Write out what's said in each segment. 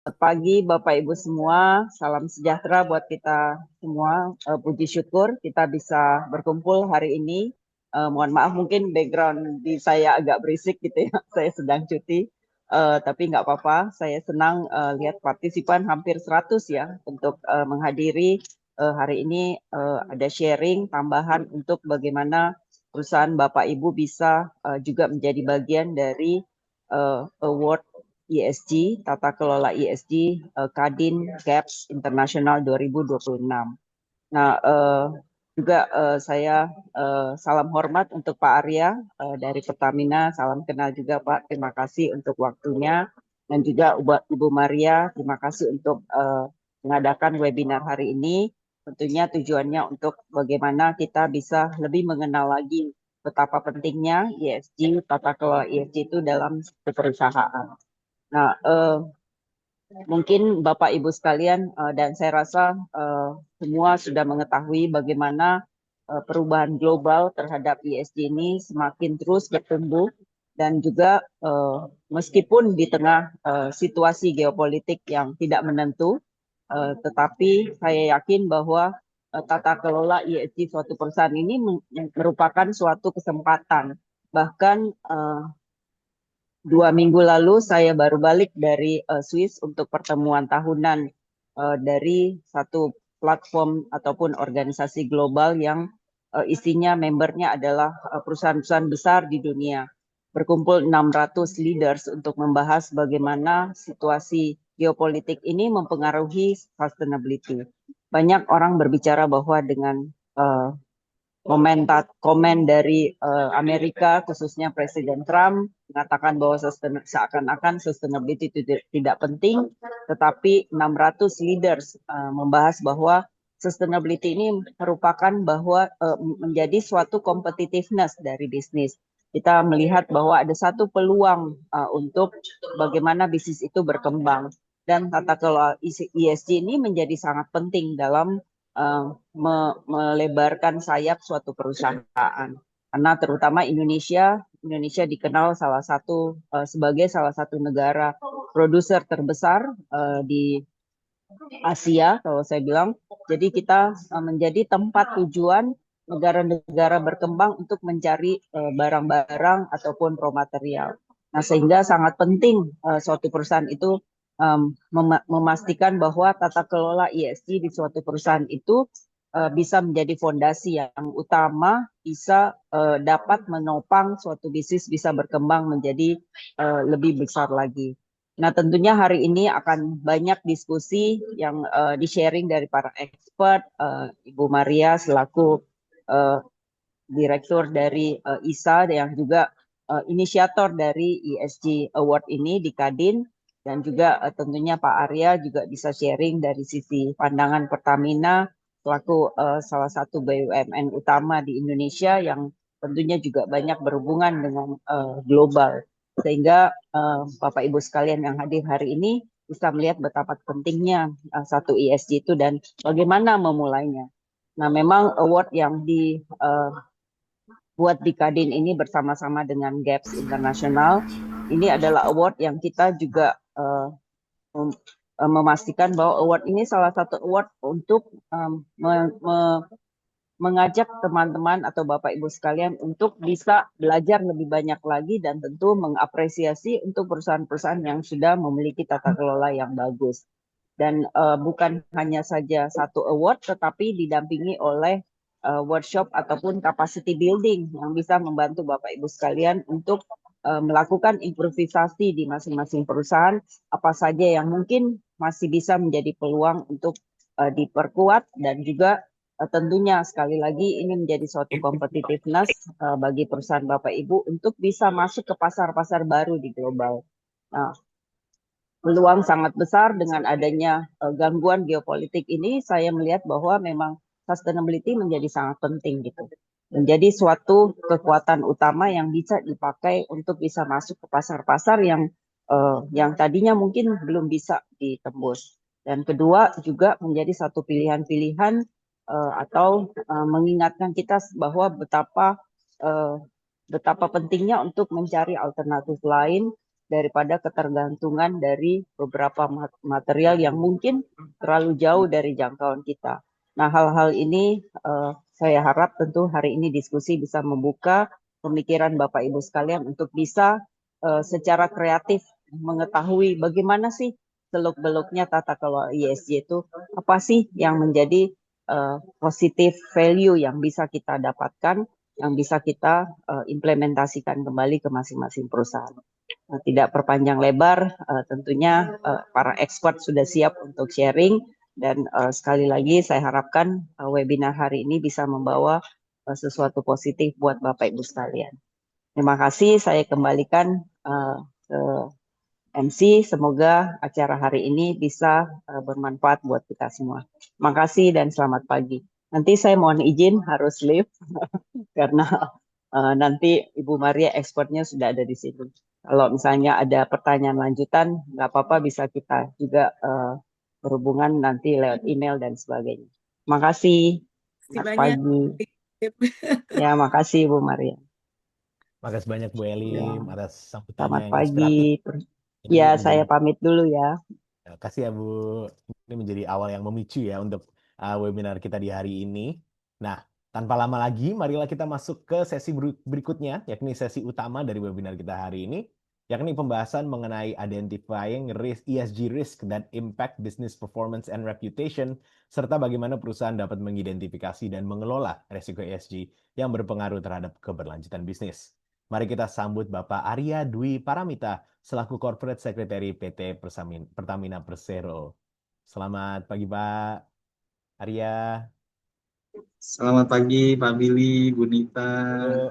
Selamat pagi Bapak Ibu semua, salam sejahtera buat kita semua. Puji syukur kita bisa berkumpul hari ini. Mohon maaf mungkin background di saya agak berisik gitu ya, saya sedang cuti. Tapi nggak apa-apa, saya senang lihat partisipan hampir 100 ya untuk menghadiri hari ini ada sharing tambahan untuk bagaimana perusahaan Bapak Ibu bisa juga menjadi bagian dari award ESG, Tata Kelola ESG, Kadin Gaps Internasional 2026. Nah, juga saya salam hormat untuk Pak Arya dari Pertamina, salam kenal juga Pak, terima kasih untuk waktunya. Dan juga Ibu Maria, terima kasih untuk mengadakan webinar hari ini. Tentunya tujuannya untuk bagaimana kita bisa lebih mengenal lagi betapa pentingnya ESG, tata kelola ESG itu dalam perusahaan. Nah, mungkin Bapak Ibu sekalian dan saya rasa semua sudah mengetahui bagaimana perubahan global terhadap ESG ini semakin terus bertumbuh dan juga meskipun di tengah situasi geopolitik yang tidak menentu, tetapi saya yakin bahwa tata kelola ESG suatu perusahaan ini merupakan suatu kesempatan. Bahkan 2 minggu lalu saya baru balik dari Swiss untuk pertemuan tahunan dari satu platform ataupun organisasi global yang isinya membernya adalah perusahaan-perusahaan besar di dunia. Berkumpul 600 leaders untuk membahas bagaimana situasi geopolitik ini mempengaruhi sustainability. Banyak orang berbicara bahwa dengan komen dari Amerika, khususnya Presiden Trump, mengatakan bahwa seakan-akan sustainability itu tidak penting, tetapi 600 leaders membahas bahwa sustainability ini merupakan bahwa menjadi suatu competitiveness dari bisnis. Kita melihat bahwa ada satu peluang untuk bagaimana bisnis itu berkembang. Dan tata kelola ESG ini menjadi sangat penting dalam melebarkan sayap suatu perusahaan. Karena terutama Indonesia dikenal sebagai salah satu negara produser terbesar di Asia, kalau saya bilang. Jadi kita menjadi tempat tujuan negara-negara berkembang untuk mencari barang-barang ataupun raw material. Nah, sehingga sangat penting suatu perusahaan itu memastikan bahwa tata kelola ESG di suatu perusahaan itu bisa menjadi fondasi yang utama, bisa dapat menopang suatu bisnis bisa berkembang menjadi lebih besar lagi. Nah, tentunya hari ini akan banyak diskusi yang di-sharing dari para expert, Ibu Maria selaku uh, direktur dari ISA yang juga inisiator dari ESG Award ini di Kadin, dan juga tentunya Pak Arya juga bisa sharing dari sisi pandangan Pertamina selaku salah satu BUMN utama di Indonesia yang tentunya juga banyak berhubungan dengan global. Sehingga Bapak Ibu sekalian yang hadir hari ini bisa melihat betapa pentingnya satu ESG itu dan bagaimana memulainya. Nah, memang award yang buat di Kadin ini bersama-sama dengan GAPS Internasional. Ini adalah award yang kita juga memastikan bahwa award ini salah satu award untuk mengajak teman-teman atau Bapak Ibu sekalian untuk bisa belajar lebih banyak lagi dan tentu mengapresiasi untuk perusahaan-perusahaan yang sudah memiliki tata kelola yang bagus. Dan bukan hanya saja satu award, tetapi didampingi oleh workshop ataupun capacity building yang bisa membantu Bapak Ibu sekalian untuk melakukan improvisasi di masing-masing perusahaan, apa saja yang mungkin masih bisa menjadi peluang untuk diperkuat dan juga tentunya sekali lagi ini menjadi suatu competitiveness bagi perusahaan Bapak Ibu untuk bisa masuk ke pasar-pasar baru di global. Nah, peluang sangat besar dengan adanya gangguan geopolitik ini, saya melihat bahwa memang sustainability menjadi sangat penting gitu. Menjadi suatu kekuatan utama yang bisa dipakai untuk bisa masuk ke pasar-pasar yang tadinya mungkin belum bisa ditembus. Dan kedua juga menjadi satu pilihan-pilihan atau mengingatkan kita bahwa betapa betapa pentingnya untuk mencari alternatif lain daripada ketergantungan dari beberapa material yang mungkin terlalu jauh dari jangkauan kita. Nah, hal-hal ini saya harap tentu hari ini diskusi bisa membuka pemikiran Bapak Ibu sekalian untuk bisa secara kreatif mengetahui bagaimana sih seluk-beluknya tata kelola ESG itu, apa sih yang menjadi positive value yang bisa kita dapatkan, yang bisa kita implementasikan kembali ke masing-masing perusahaan. Tidak perpanjang lebar, tentunya para expert sudah siap untuk sharing dan sekali lagi saya harapkan webinar hari ini bisa membawa sesuatu positif buat Bapak Ibu sekalian. Terima kasih, saya kembalikan ke MC. Semoga acara hari ini bisa bermanfaat buat kita semua. Terima kasih dan selamat pagi. Nanti saya mohon izin harus leave karena nanti Ibu Maria expertnya sudah ada di sini. Kalau misalnya ada pertanyaan lanjutan, nggak apa-apa bisa kita juga berhubungan nanti lewat email dan sebagainya. Terima kasih. Selamat pagi. Ya, makasih Ibu Maria. Makasih banyak Bu Elim Ya. atas sambutannya Selamat yang pagi. inspiratif. Ini Ya, menjadi, saya pamit dulu ya. kasih ya Bu. Ini menjadi awal yang memicu ya untuk webinar kita di hari ini. Nah, tanpa lama lagi, marilah kita masuk ke sesi berikutnya, yakni sesi utama dari webinar kita hari ini, yakni pembahasan mengenai identifying risk, ESG risk dan impact business performance and reputation, serta bagaimana perusahaan dapat mengidentifikasi dan mengelola risiko ESG yang berpengaruh terhadap keberlanjutan bisnis. Mari kita sambut Bapak Arya Dwi Paramita selaku Corporate Secretary PT Pertamina Persero. Selamat pagi Pak Arya. Selamat pagi Pak Billy, Bu Nita,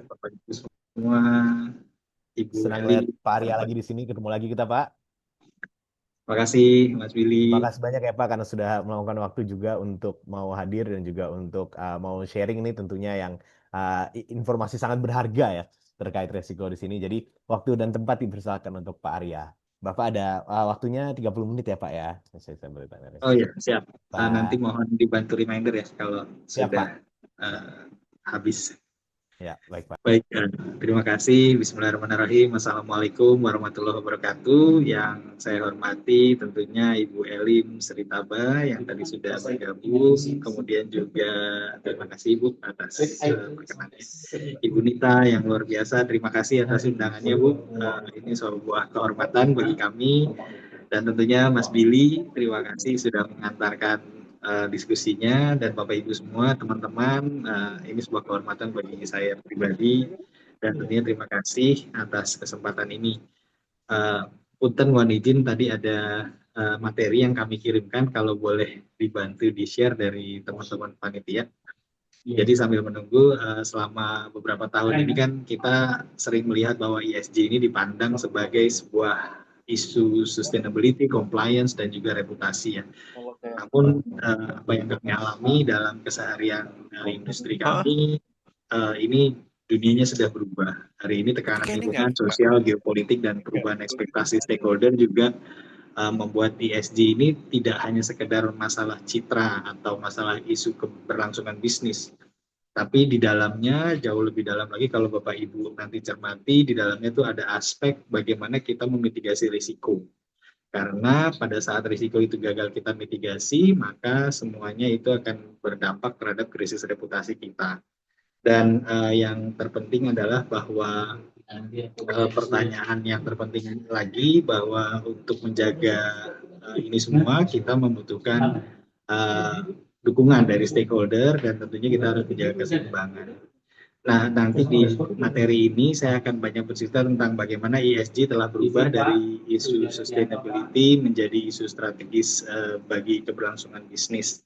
Bapak Ibu semua, Ibu Senang Eli. lihat Pak Arya lagi di sini, ketemu lagi kita Pak. Terima kasih Mas Billy. Terima kasih banyak ya Pak karena sudah meluangkan waktu juga untuk mau hadir dan juga untuk mau sharing ini tentunya yang informasi sangat berharga ya terkait resiko di sini. Jadi waktu dan tempat dipersilakan untuk Pak Arya. Bapak ada waktunya 30 menit ya Pak ya. Saya bertanya. Oh iya, siap. Nanti Pak. mohon dibantu reminder ya kalau Siap Pak. sudah habis. Ya, baik Pak. Baik, terima kasih. Bismillahirrahmanirrahim. Assalamualaikum warahmatullahi wabarakatuh. Yang saya hormati tentunya Ibu Elim Seritaba yang tadi sudah bergabung. Kemudian juga terima kasih Ibu atas perkenannya. Ibu Nita yang luar biasa, terima kasih atas undangannya Bu. Ini sebuah kehormatan bagi kami. Dan tentunya Mas Billy, terima kasih sudah mengantarkan diskusinya, dan Bapak Ibu semua, teman-teman, ini sebuah kehormatan bagi saya pribadi, dan tentunya terima kasih atas kesempatan ini. Punten mohon izin, tadi ada materi yang kami kirimkan, kalau boleh dibantu di-share dari teman-teman panitia. Jadi sambil menunggu, selama beberapa tahun ini kan kita sering melihat bahwa ESG ini dipandang sebagai sebuah isu sustainability, compliance, dan juga reputasi ya. Namun apa yang kami alami dalam keseharian industri kami, ini dunianya sudah berubah. Hari ini tekanan lingkungan, sosial, geopolitik, dan perubahan ekspektasi stakeholder juga membuat ESG ini tidak hanya sekedar masalah citra atau masalah isu keberlangsungan bisnis, tapi di dalamnya jauh lebih dalam lagi. Kalau Bapak Ibu nanti cermati, di dalamnya itu ada aspek bagaimana kita memitigasi risiko. Karena pada saat risiko itu gagal kita mitigasi, maka semuanya itu akan berdampak terhadap krisis reputasi kita. Dan yang terpenting adalah bahwa pertanyaan yang terpenting lagi bahwa untuk menjaga ini semua kita membutuhkan dukungan dari stakeholder, dan tentunya kita harus menjaga keseimbangan. Nah, nanti di materi ini saya akan banyak bercerita tentang bagaimana ESG telah berubah dari isu sustainability menjadi isu strategis bagi keberlangsungan bisnis.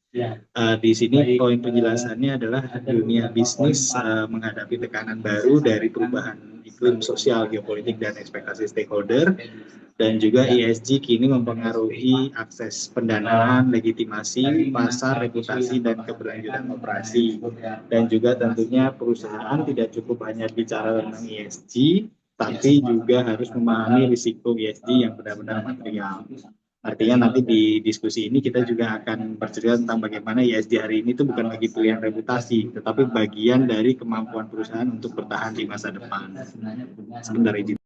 Di sini poin penjelasannya adalah dunia bisnis menghadapi tekanan baru dari perubahan iklim sosial, geopolitik, dan ekspektasi stakeholder. Dan juga ESG kini mempengaruhi akses pendanaan, legitimasi, pasar, reputasi, dan keberlanjutan operasi. Dan juga tentunya perusahaan tidak cukup hanya bicara tentang ESG, tapi juga harus memahami risiko ESG yang benar-benar material. Artinya nanti di diskusi ini kita juga akan bercerita tentang bagaimana ESG hari ini itu bukan lagi pilihan reputasi, tetapi bagian dari kemampuan perusahaan untuk bertahan di masa depan. Sebentar izin.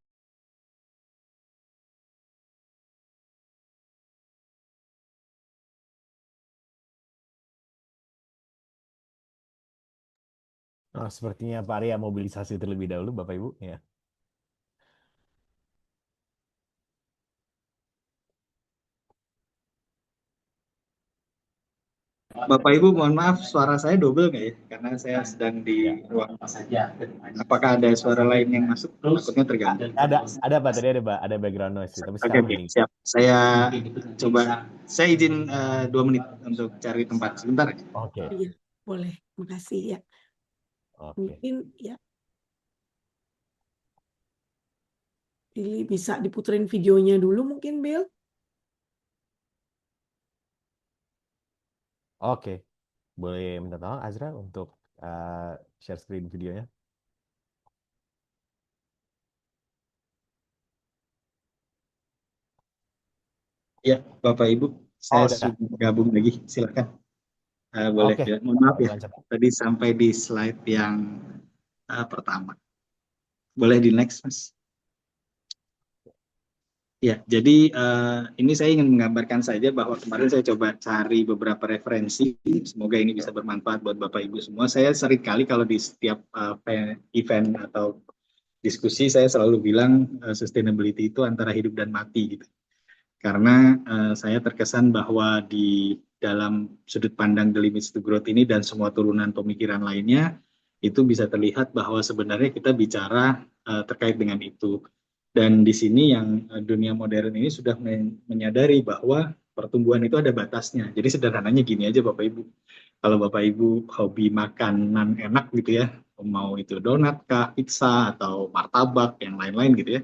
Oh, sepertinya Pak Arya mobilisasi terlebih dahulu, Bapak Ibu. Ya. Bapak Ibu, mohon maaf, suara saya double nggak ya? Karena saya sedang Ya. di ruang saja. Apakah ada suara lain yang masuk? Takutnya terganggu. Ada Pak, tadi ada background noise sih, tapi Oke, sekarang oke, hening. siap. Saya coba, saya izin 2 menit untuk cari tempat sebentar. Oke, Iya, boleh. Makasih ya. oke. Mungkin ya, Billy bisa diputerin videonya dulu mungkin, Bill. Oke. Boleh minta tolong Azra untuk share screen videonya? Ya, Bapak Ibu, Oh, saya udah. sudah gabung lagi. Silakan. Boleh, Oke. ya. Mohon maaf ya. Lancar, Pak. Tadi sampai di slide yang pertama. Boleh di next, Mas? Ya, jadi ini saya ingin menggambarkan saja bahwa kemarin saya coba cari beberapa referensi. Semoga ini bisa bermanfaat buat Bapak Ibu semua. Saya sering kali kalau di setiap event atau diskusi saya selalu bilang sustainability itu antara hidup dan mati gitu. Karena saya terkesan bahwa di dalam sudut pandang The Limits to Growth ini dan semua turunan pemikiran lainnya itu bisa terlihat bahwa sebenarnya kita bicara terkait dengan itu. Dan di sini yang dunia modern ini sudah menyadari bahwa pertumbuhan itu ada batasnya. Jadi sederhananya gini aja Bapak Ibu. Kalau Bapak Ibu hobi makanan enak gitu ya, mau itu donat kah, pizza atau martabak yang lain-lain gitu ya,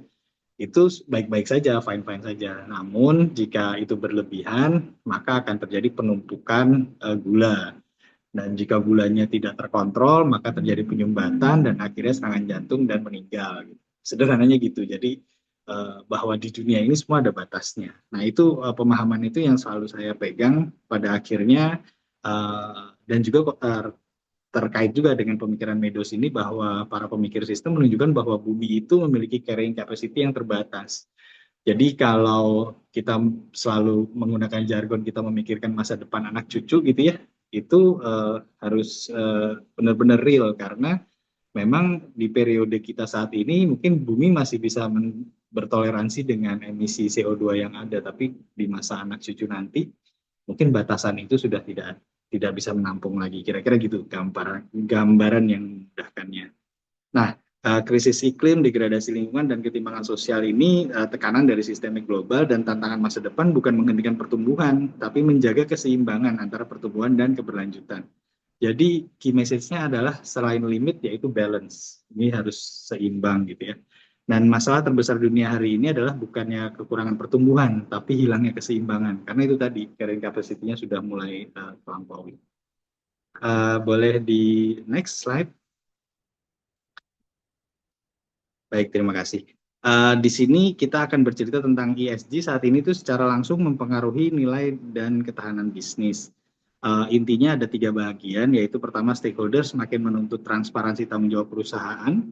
itu baik-baik saja, fine-fine saja. Namun jika itu berlebihan, maka akan terjadi penumpukan gula. Dan jika gulanya tidak terkontrol, maka terjadi penyumbatan dan akhirnya serangan jantung dan meninggal. Sederhananya gitu. Jadi bahwa di dunia ini semua ada batasnya. Nah itu pemahaman itu yang selalu saya pegang pada akhirnya dan juga terkait juga dengan pemikiran Meadows ini bahwa para pemikir sistem menunjukkan bahwa bumi itu memiliki carrying capacity yang terbatas. Jadi kalau kita selalu menggunakan jargon kita memikirkan masa depan anak cucu gitu ya, itu harus benar-benar real karena memang di periode kita saat ini mungkin bumi masih bisa bertoleransi dengan emisi CO2 yang ada, tapi di masa anak cucu nanti mungkin batasan itu sudah tidak bisa menampung lagi. Kira-kira gitu gambaran yang memudahkannya. Nah, krisis iklim, degradasi lingkungan, dan ketimpangan sosial ini tekanan dari sistemik global dan tantangan masa depan bukan menghentikan pertumbuhan, tapi menjaga keseimbangan antara pertumbuhan dan keberlanjutan. Jadi key message-nya adalah selain limit yaitu balance. Ini harus seimbang gitu ya. Dan masalah terbesar dunia hari ini adalah bukannya kekurangan pertumbuhan, tapi hilangnya keseimbangan. Karena itu tadi carrying capacity-nya sudah mulai terlampaui. Boleh di next slide. Baik, terima kasih. Di sini kita akan bercerita tentang ESG saat ini itu secara langsung mempengaruhi nilai dan ketahanan bisnis. Intinya ada 3 bagian, yaitu pertama stakeholders semakin menuntut transparansi tanggung jawab perusahaan,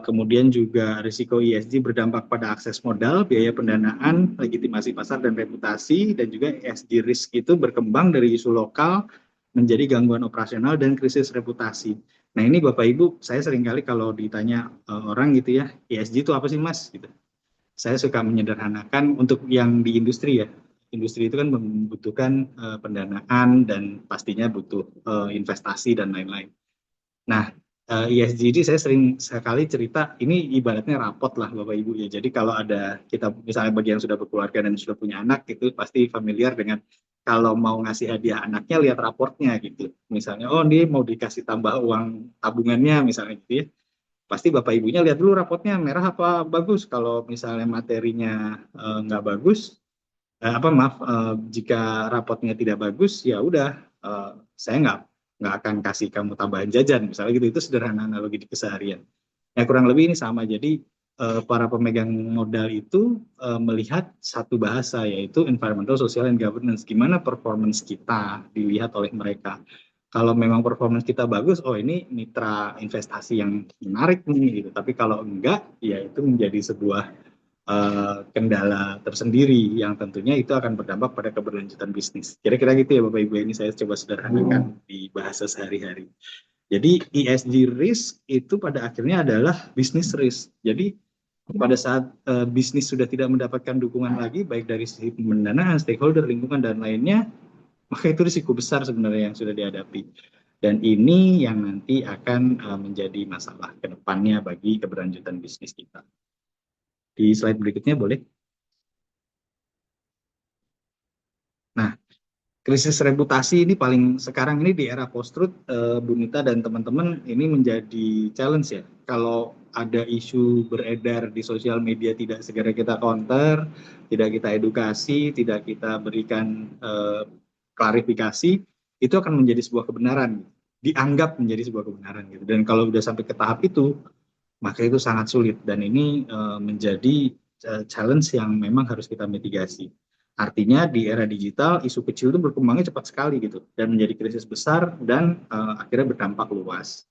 kemudian juga risiko ESG berdampak pada akses modal, biaya pendanaan, legitimasi pasar dan reputasi, dan juga ESG risk itu berkembang dari isu lokal menjadi gangguan operasional dan krisis reputasi. Nah ini Bapak Ibu, saya seringkali kalau ditanya orang gitu ya, ESG itu apa sih Mas? Gitu. Saya suka menyederhanakan untuk yang di industri ya. Industri itu kan membutuhkan pendanaan dan pastinya butuh investasi dan lain-lain. Nah, ESG ini saya sering sekali cerita, ini ibaratnya rapot lah Bapak Ibu ya. Jadi kalau ada kita misalnya bagi yang sudah berkeluarga dan sudah punya anak itu pasti familiar dengan kalau mau ngasih hadiah anaknya lihat raportnya gitu. Misalnya, oh dia mau dikasih tambah uang tabungannya misalnya gitu ya. Pasti Bapak Ibunya lihat dulu raportnya merah apa bagus. Kalau misalnya materinya nggak bagus, jika rapotnya tidak bagus ya udah saya nggak akan kasih kamu tambahan jajan misalnya gitu. Itu sederhana analogi di keseharian. Ya kurang lebih ini sama. Jadi para pemegang modal itu melihat satu bahasa yaitu environmental, social, and governance. Gimana performance kita dilihat oleh mereka. Kalau memang performance kita bagus, oh ini mitra investasi yang menarik nih gitu. Tapi kalau enggak, ya itu menjadi sebuah kendala tersendiri yang tentunya itu akan berdampak pada keberlanjutan bisnis. Kira-kira gitu ya Bapak Ibu, ini saya coba sederhanakan di bahasa sehari-hari. Jadi ESG risk itu pada akhirnya adalah business risk. Jadi pada saat bisnis sudah tidak mendapatkan dukungan lagi, baik dari sisi pendanaan, stakeholder, lingkungan, dan lainnya, maka itu risiko besar sebenarnya yang sudah dihadapi. Dan ini yang nanti akan menjadi masalah ke depannya bagi keberlanjutan bisnis kita. Di slide berikutnya boleh. Nah, krisis reputasi ini paling sekarang ini di era post-truth, Bu Nita dan teman-teman, ini menjadi challenge ya. Kalau ada isu beredar di sosial media tidak segera kita counter, tidak kita edukasi, tidak kita berikan klarifikasi, itu akan menjadi sebuah kebenaran, dianggap menjadi sebuah kebenaran gitu. Dan kalau sudah sampai ke tahap itu, maka itu sangat sulit. Dan ini menjadi challenge yang memang harus kita mitigasi. Artinya di era digital isu kecil itu berkembangnya cepat sekali gitu dan menjadi krisis besar dan akhirnya berdampak luas.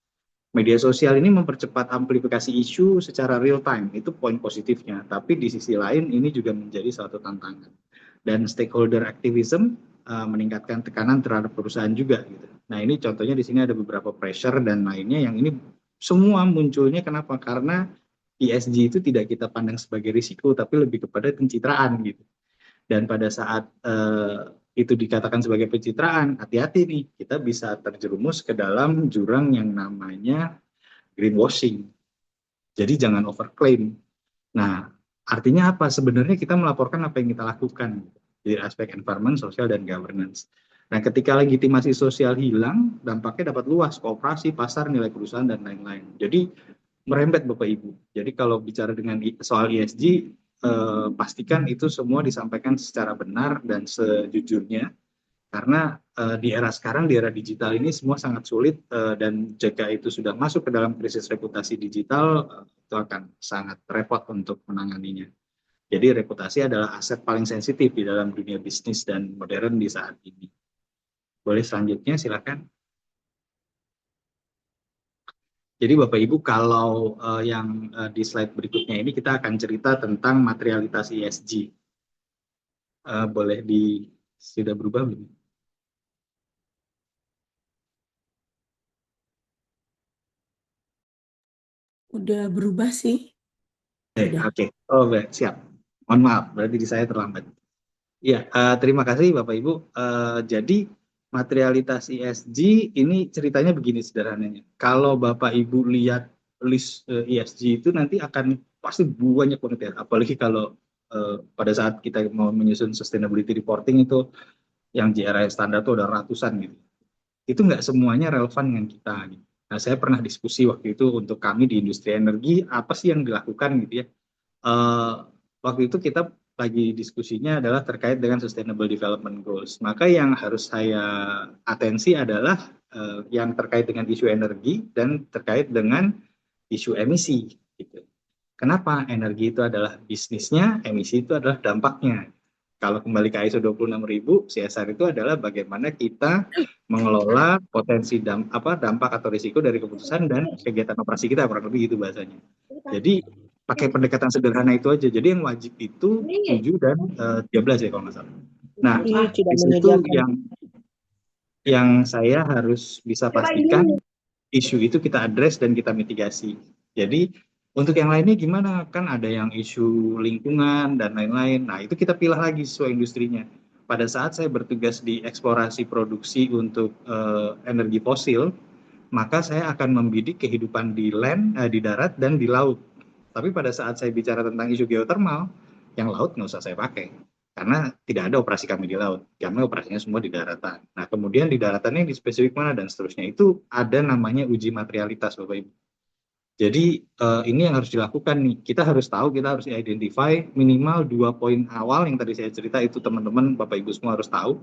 Media sosial ini mempercepat amplifikasi isu secara real time, itu poin positifnya. Tapi di sisi lain ini juga menjadi suatu tantangan. Dan stakeholder activism meningkatkan tekanan terhadap perusahaan juga gitu. Nah, ini contohnya di sini ada beberapa pressure dan lainnya yang ini semua munculnya kenapa? Karena ESG itu tidak kita pandang sebagai risiko tapi lebih kepada pencitraan gitu. Dan pada saat itu dikatakan sebagai pencitraan, hati-hati nih, kita bisa terjerumus ke dalam jurang yang namanya greenwashing. Jadi jangan overclaim. Nah, artinya apa? Sebenarnya kita melaporkan apa yang kita lakukan di aspek environment, sosial, dan governance. Nah, ketika legitimasi sosial hilang, dampaknya dapat luas, kooperasi, pasar, nilai perusahaan, dan lain-lain. Jadi merembet Bapak Ibu. Jadi kalau bicara dengan soal ESG, pastikan itu semua disampaikan secara benar dan sejujurnya, karena di era sekarang, di era digital ini semua sangat sulit, dan jika itu sudah masuk ke dalam krisis reputasi digital, itu akan sangat repot untuk menanganinya. Jadi reputasi adalah aset paling sensitif di dalam dunia bisnis dan modern di saat ini. Boleh selanjutnya, silakan. Jadi Bapak Ibu, kalau yang di slide berikutnya ini kita akan cerita tentang materialitas ESG. Boleh sudah berubah belum? Udah berubah sih. Udah. Oke. Oh, baik, siap. Mohon maaf, berarti di saya terlambat. Iya, terima kasih Bapak Ibu. Jadi materialitas ESG ini ceritanya begini sederhananya. Kalau Bapak Ibu lihat list ESG itu nanti akan pasti banyak banget ya. Apalagi kalau pada saat kita mau menyusun sustainability reporting itu yang GRI standar itu udah ratusan gitu. Itu nggak semuanya relevan dengan kita gitu. Nah, saya pernah diskusi waktu itu untuk kami di industri energi, apa sih yang dilakukan gitu ya. Waktu itu kita lagi diskusinya adalah terkait dengan Sustainable Development Goals. Maka yang harus saya atensi adalah yang terkait dengan isu energi dan terkait dengan isu emisi. Gitu. Kenapa? Energi itu adalah bisnisnya, emisi itu adalah dampaknya. Kalau kembali ke ISO 26000, CSR itu adalah bagaimana kita mengelola potensi dampak atau risiko dari keputusan dan kegiatan operasi kita, kurang lebih gitu bahasanya. Jadi pakai pendekatan sederhana itu aja. Jadi yang wajib itu 7 dan 13 ya kalau nggak salah. Nah, di situ yang saya harus bisa pastikan isu itu kita address dan kita mitigasi. Jadi untuk yang lainnya gimana? Kan ada yang isu lingkungan dan lain-lain. Nah, itu kita pilih lagi sesuai industrinya. Pada saat saya bertugas di eksplorasi produksi untuk energi fosil, maka saya akan membidik kehidupan di land, di darat, dan di laut. Tapi pada saat saya bicara tentang isu geothermal, yang laut nggak usah saya pakai. Karena tidak ada operasi kami di laut. Kami operasinya semua di daratan. Nah, kemudian di daratannya di spesifik mana dan seterusnya. Itu ada namanya uji materialitas, Bapak Ibu. Jadi ini yang harus dilakukan nih. Kita harus tahu, kita harus identify minimal 2 poin awal yang tadi saya cerita itu teman-teman, Bapak Ibu semua harus tahu.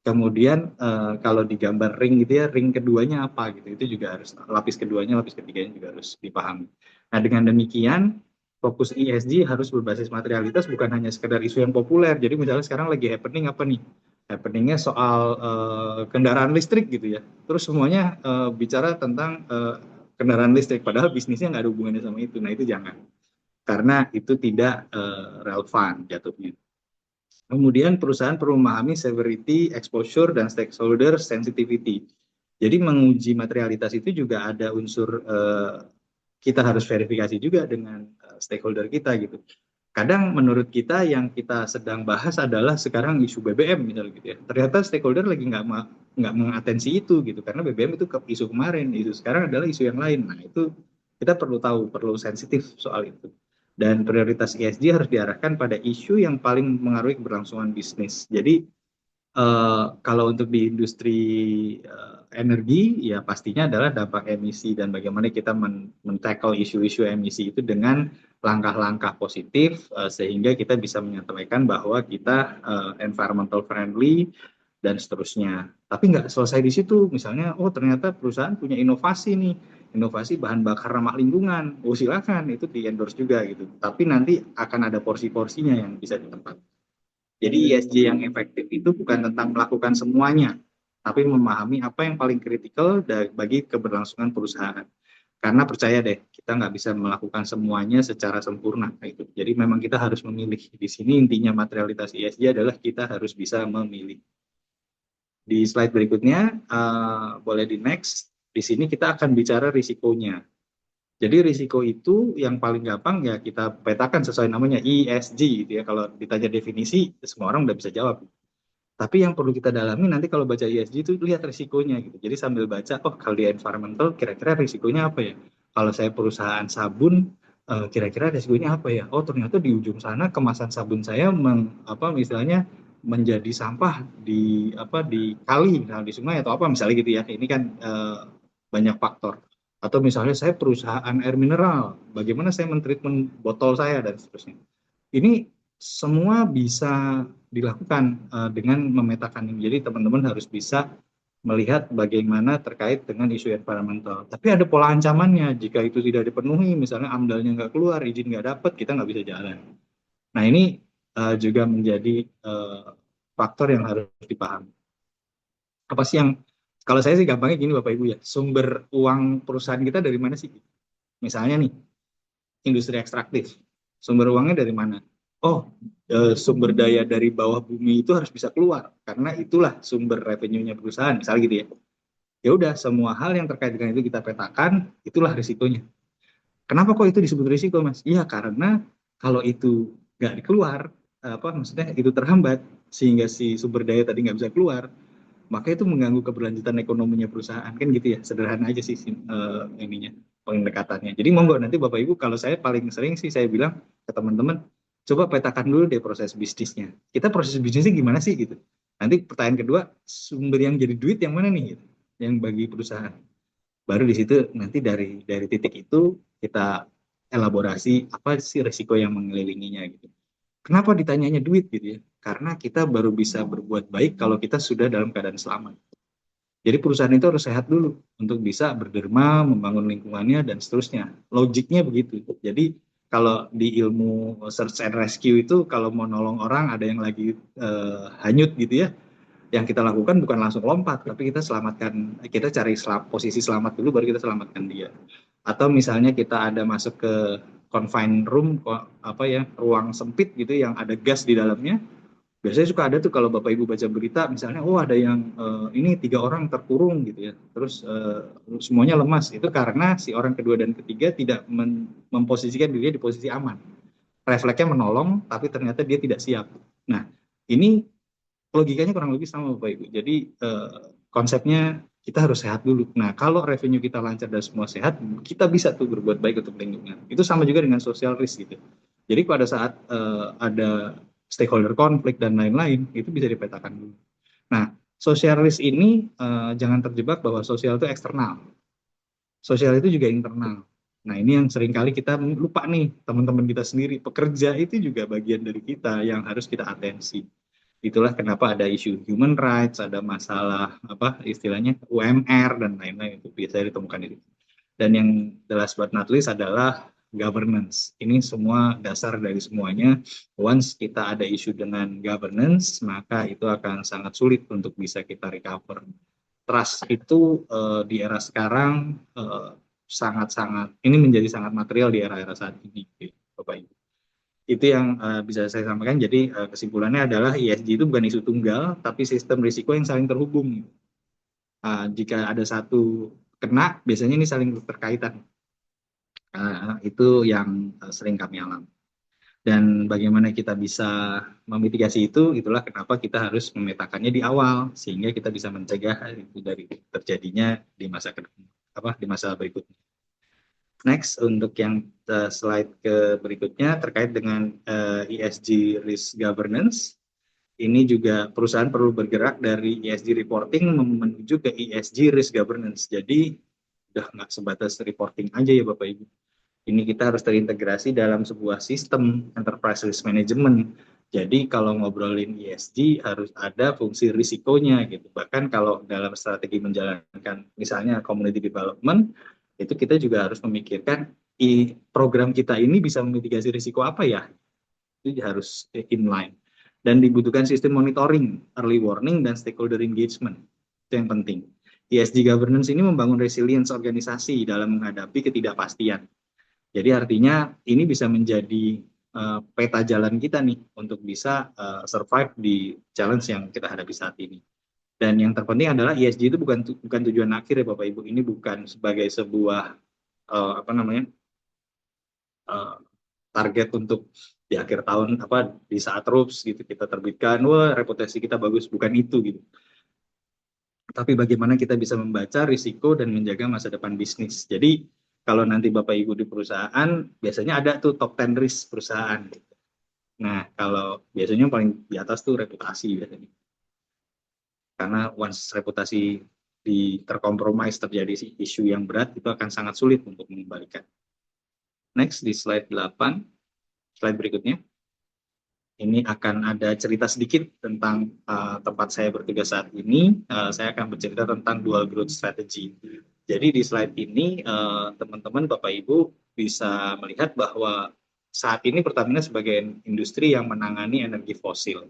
Kemudian kalau digambar ring gitu ya, ring keduanya apa gitu. Itu juga harus, lapis keduanya, lapis ketiganya juga harus dipahami. Nah, dengan demikian fokus ESG harus berbasis materialitas, bukan hanya sekedar isu yang populer. Jadi misalnya sekarang lagi happening apa nih? Happeningnya soal kendaraan listrik gitu ya. Terus semuanya bicara tentang kendaraan listrik, padahal bisnisnya nggak ada hubungannya sama itu. Nah, itu jangan. Karena itu tidak relevan jatuhnya. Kemudian perusahaan perlu memahami severity, exposure, dan stakeholder sensitivity. Jadi menguji materialitas itu juga ada unsur kita harus verifikasi juga dengan stakeholder kita gitu. Kadang menurut kita yang kita sedang bahas adalah sekarang isu BBM misalnya gitu ya. Ternyata stakeholder lagi nggak mengatensi itu gitu, karena BBM itu isu kemarin, isu sekarang adalah isu yang lain. Nah itu kita perlu tahu, perlu sensitif soal itu. Dan prioritas ESG harus diarahkan pada isu yang paling mengaruhi keberlangsungan bisnis. Jadi kalau untuk di industri energi, ya pastinya adalah dampak emisi dan bagaimana kita men-tackle isu-isu emisi itu dengan langkah-langkah positif sehingga kita bisa menyampaikan bahwa kita environmental friendly dan seterusnya. Tapi nggak selesai di situ. Misalnya, oh ternyata perusahaan punya inovasi nih, inovasi bahan bakar ramah lingkungan. Oh silakan, itu di-endorse juga gitu. Tapi nanti akan ada porsi-porsinya yang bisa ditempatkan. Jadi ESG yang efektif itu bukan tentang melakukan semuanya, tapi memahami apa yang paling kritikal bagi keberlangsungan perusahaan. Karena percaya deh, kita nggak bisa melakukan semuanya secara sempurna. Gitu. Jadi memang kita harus memilih. Di sini intinya materialitas ESG adalah kita harus bisa memilih. Di slide berikutnya, boleh di next. Di sini kita akan bicara risikonya. Jadi risiko itu yang paling gampang ya kita petakan sesuai namanya ESG gitu ya. Kalau ditanya definisi, semua orang udah bisa jawab. Tapi yang perlu kita dalami nanti kalau baca ESG itu lihat risikonya gitu. Jadi sambil baca, oh kalau di environmental kira-kira risikonya apa ya? Kalau saya perusahaan sabun, kira-kira risikonya apa ya? Oh ternyata di ujung sana kemasan sabun saya misalnya menjadi sampah di kali, misalnya di sungai atau apa misalnya gitu ya. Ini kan banyak faktor. Atau misalnya saya perusahaan air mineral, bagaimana saya mentreatment botol saya dan seterusnya. Ini semua bisa dilakukan dengan memetakan ini. Jadi teman-teman harus bisa melihat bagaimana terkait dengan isu environmental. Tapi ada pola ancamannya. Jika itu tidak dipenuhi, misalnya AMDAL-nya nggak keluar, izin nggak dapat, kita nggak bisa jalan. Nah ini juga menjadi faktor yang harus dipahami. Apa sih yang, kalau saya sih gampangnya gini Bapak Ibu ya, sumber uang perusahaan kita dari mana sih? Misalnya nih, industri ekstraktif, sumber uangnya dari mana? Oh, sumber daya dari bawah bumi itu harus bisa keluar, karena itulah sumber revenue-nya perusahaan, misalnya gitu ya. Ya udah, semua hal yang terkait dengan itu kita petakan, itulah risikonya. Kenapa kok itu disebut risiko, Mas? Iya, karena kalau itu nggak dikeluar, maksudnya itu terhambat, sehingga si sumber daya tadi nggak bisa keluar, maka itu mengganggu keberlanjutan ekonominya perusahaan, kan gitu ya. Sederhana aja sih ininya, pendekatannya. Jadi monggo nanti Bapak Ibu, kalau saya paling sering sih saya bilang ke teman-teman, coba petakan dulu deh proses bisnisnya. Kita proses bisnisnya gimana sih gitu. Nanti pertanyaan kedua, sumber yang jadi duit yang mana nih gitu, yang bagi perusahaan. Baru di situ nanti dari titik itu kita elaborasi apa sih risiko yang mengelilinginya gitu. Kenapa ditanyanya duit gitu ya? Karena kita baru bisa berbuat baik kalau kita sudah dalam keadaan selamat. Jadi perusahaan itu harus sehat dulu untuk bisa berderma, membangun lingkungannya, dan seterusnya. Logiknya begitu. Jadi kalau di ilmu search and rescue itu kalau mau nolong orang ada yang lagi hanyut gitu ya, yang kita lakukan bukan langsung lompat, tapi kita selamatkan, kita cari posisi selamat dulu baru kita selamatkan dia. Atau misalnya kita ada masuk ke confined room, ruang sempit gitu yang ada gas di dalamnya. Biasanya suka ada tuh kalau Bapak Ibu baca berita, misalnya, oh ada yang ini 3 orang terkurung gitu ya, terus semuanya lemas. Itu karena si orang kedua dan ketiga tidak memposisikan dirinya di posisi aman. Refleksnya menolong, tapi ternyata dia tidak siap. Nah, ini logikanya kurang lebih sama Bapak Ibu. Jadi konsepnya kita harus sehat dulu. Nah, kalau revenue kita lancar dan semua sehat, kita bisa tuh berbuat baik untuk lingkungan. Itu sama juga dengan social risk gitu. Jadi pada saat ada stakeholder konflik dan lain-lain, itu bisa dipetakan dulu. Nah, social risk ini jangan terjebak bahwa sosial itu eksternal. Sosial itu juga internal. Nah, ini yang seringkali kita lupa nih, teman-teman kita sendiri. Pekerja itu juga bagian dari kita yang harus kita atensi. Itulah kenapa ada isu human rights, ada masalah istilahnya UMR dan lain-lain, itu biasanya ditemukan itu. Dan yang the last but not least adalah governance. Ini semua dasar dari semuanya. Once kita ada isu dengan governance, maka itu akan sangat sulit untuk bisa kita recover. Trust itu di era sekarang sangat-sangat, ini menjadi sangat material di era-era saat ini, Bapak Ibu. Itu yang bisa saya sampaikan. Jadi kesimpulannya adalah ESG itu bukan isu tunggal, tapi sistem risiko yang saling terhubung. Jika ada satu kena, biasanya ini saling berkaitan. Itu yang sering kami alami. Dan bagaimana kita bisa memitigasi itu, itulah kenapa kita harus memetakannya di awal, sehingga kita bisa mencegah itu dari terjadinya di masa berikutnya. Next, untuk yang slide berikutnya terkait dengan ESG risk governance. Ini juga perusahaan perlu bergerak dari ESG reporting menuju ke ESG risk governance. Jadi udah nggak sebatas reporting aja ya Bapak Ibu. Ini kita harus terintegrasi dalam sebuah sistem enterprise risk management. Jadi kalau ngobrolin ESG harus ada fungsi risikonya gitu. Bahkan kalau dalam strategi menjalankan misalnya community development, itu kita juga harus memikirkan program kita ini bisa memitigasi risiko apa ya. Itu harus inline. Dan dibutuhkan sistem monitoring, early warning, dan stakeholder engagement. Itu yang penting. ESG governance ini membangun resilience organisasi dalam menghadapi ketidakpastian. Jadi artinya ini bisa menjadi peta jalan kita nih untuk bisa survive di challenge yang kita hadapi saat ini. Dan yang terpenting adalah ESG itu bukan tujuan akhir ya Bapak Ibu. Ini bukan sebagai sebuah target untuk di akhir tahun di saat RUPS gitu kita terbitkan, wah reputasi kita bagus, bukan itu gitu. Tapi bagaimana kita bisa membaca risiko dan menjaga masa depan bisnis. Jadi kalau nanti Bapak Ibu di perusahaan biasanya ada tuh top 10 risk perusahaan. Nah, kalau biasanya paling di atas tuh reputasi biasanya. Karena once reputasi terkompromis terjadi isu yang berat, itu akan sangat sulit untuk mengembalikan. Next, di slide 8. Slide berikutnya. Ini akan ada cerita sedikit tentang tempat saya bertugas saat ini. Saya akan bercerita tentang dual growth strategy. Jadi di slide ini teman-teman Bapak Ibu bisa melihat bahwa saat ini Pertamina sebagai industri yang menangani energi fosil.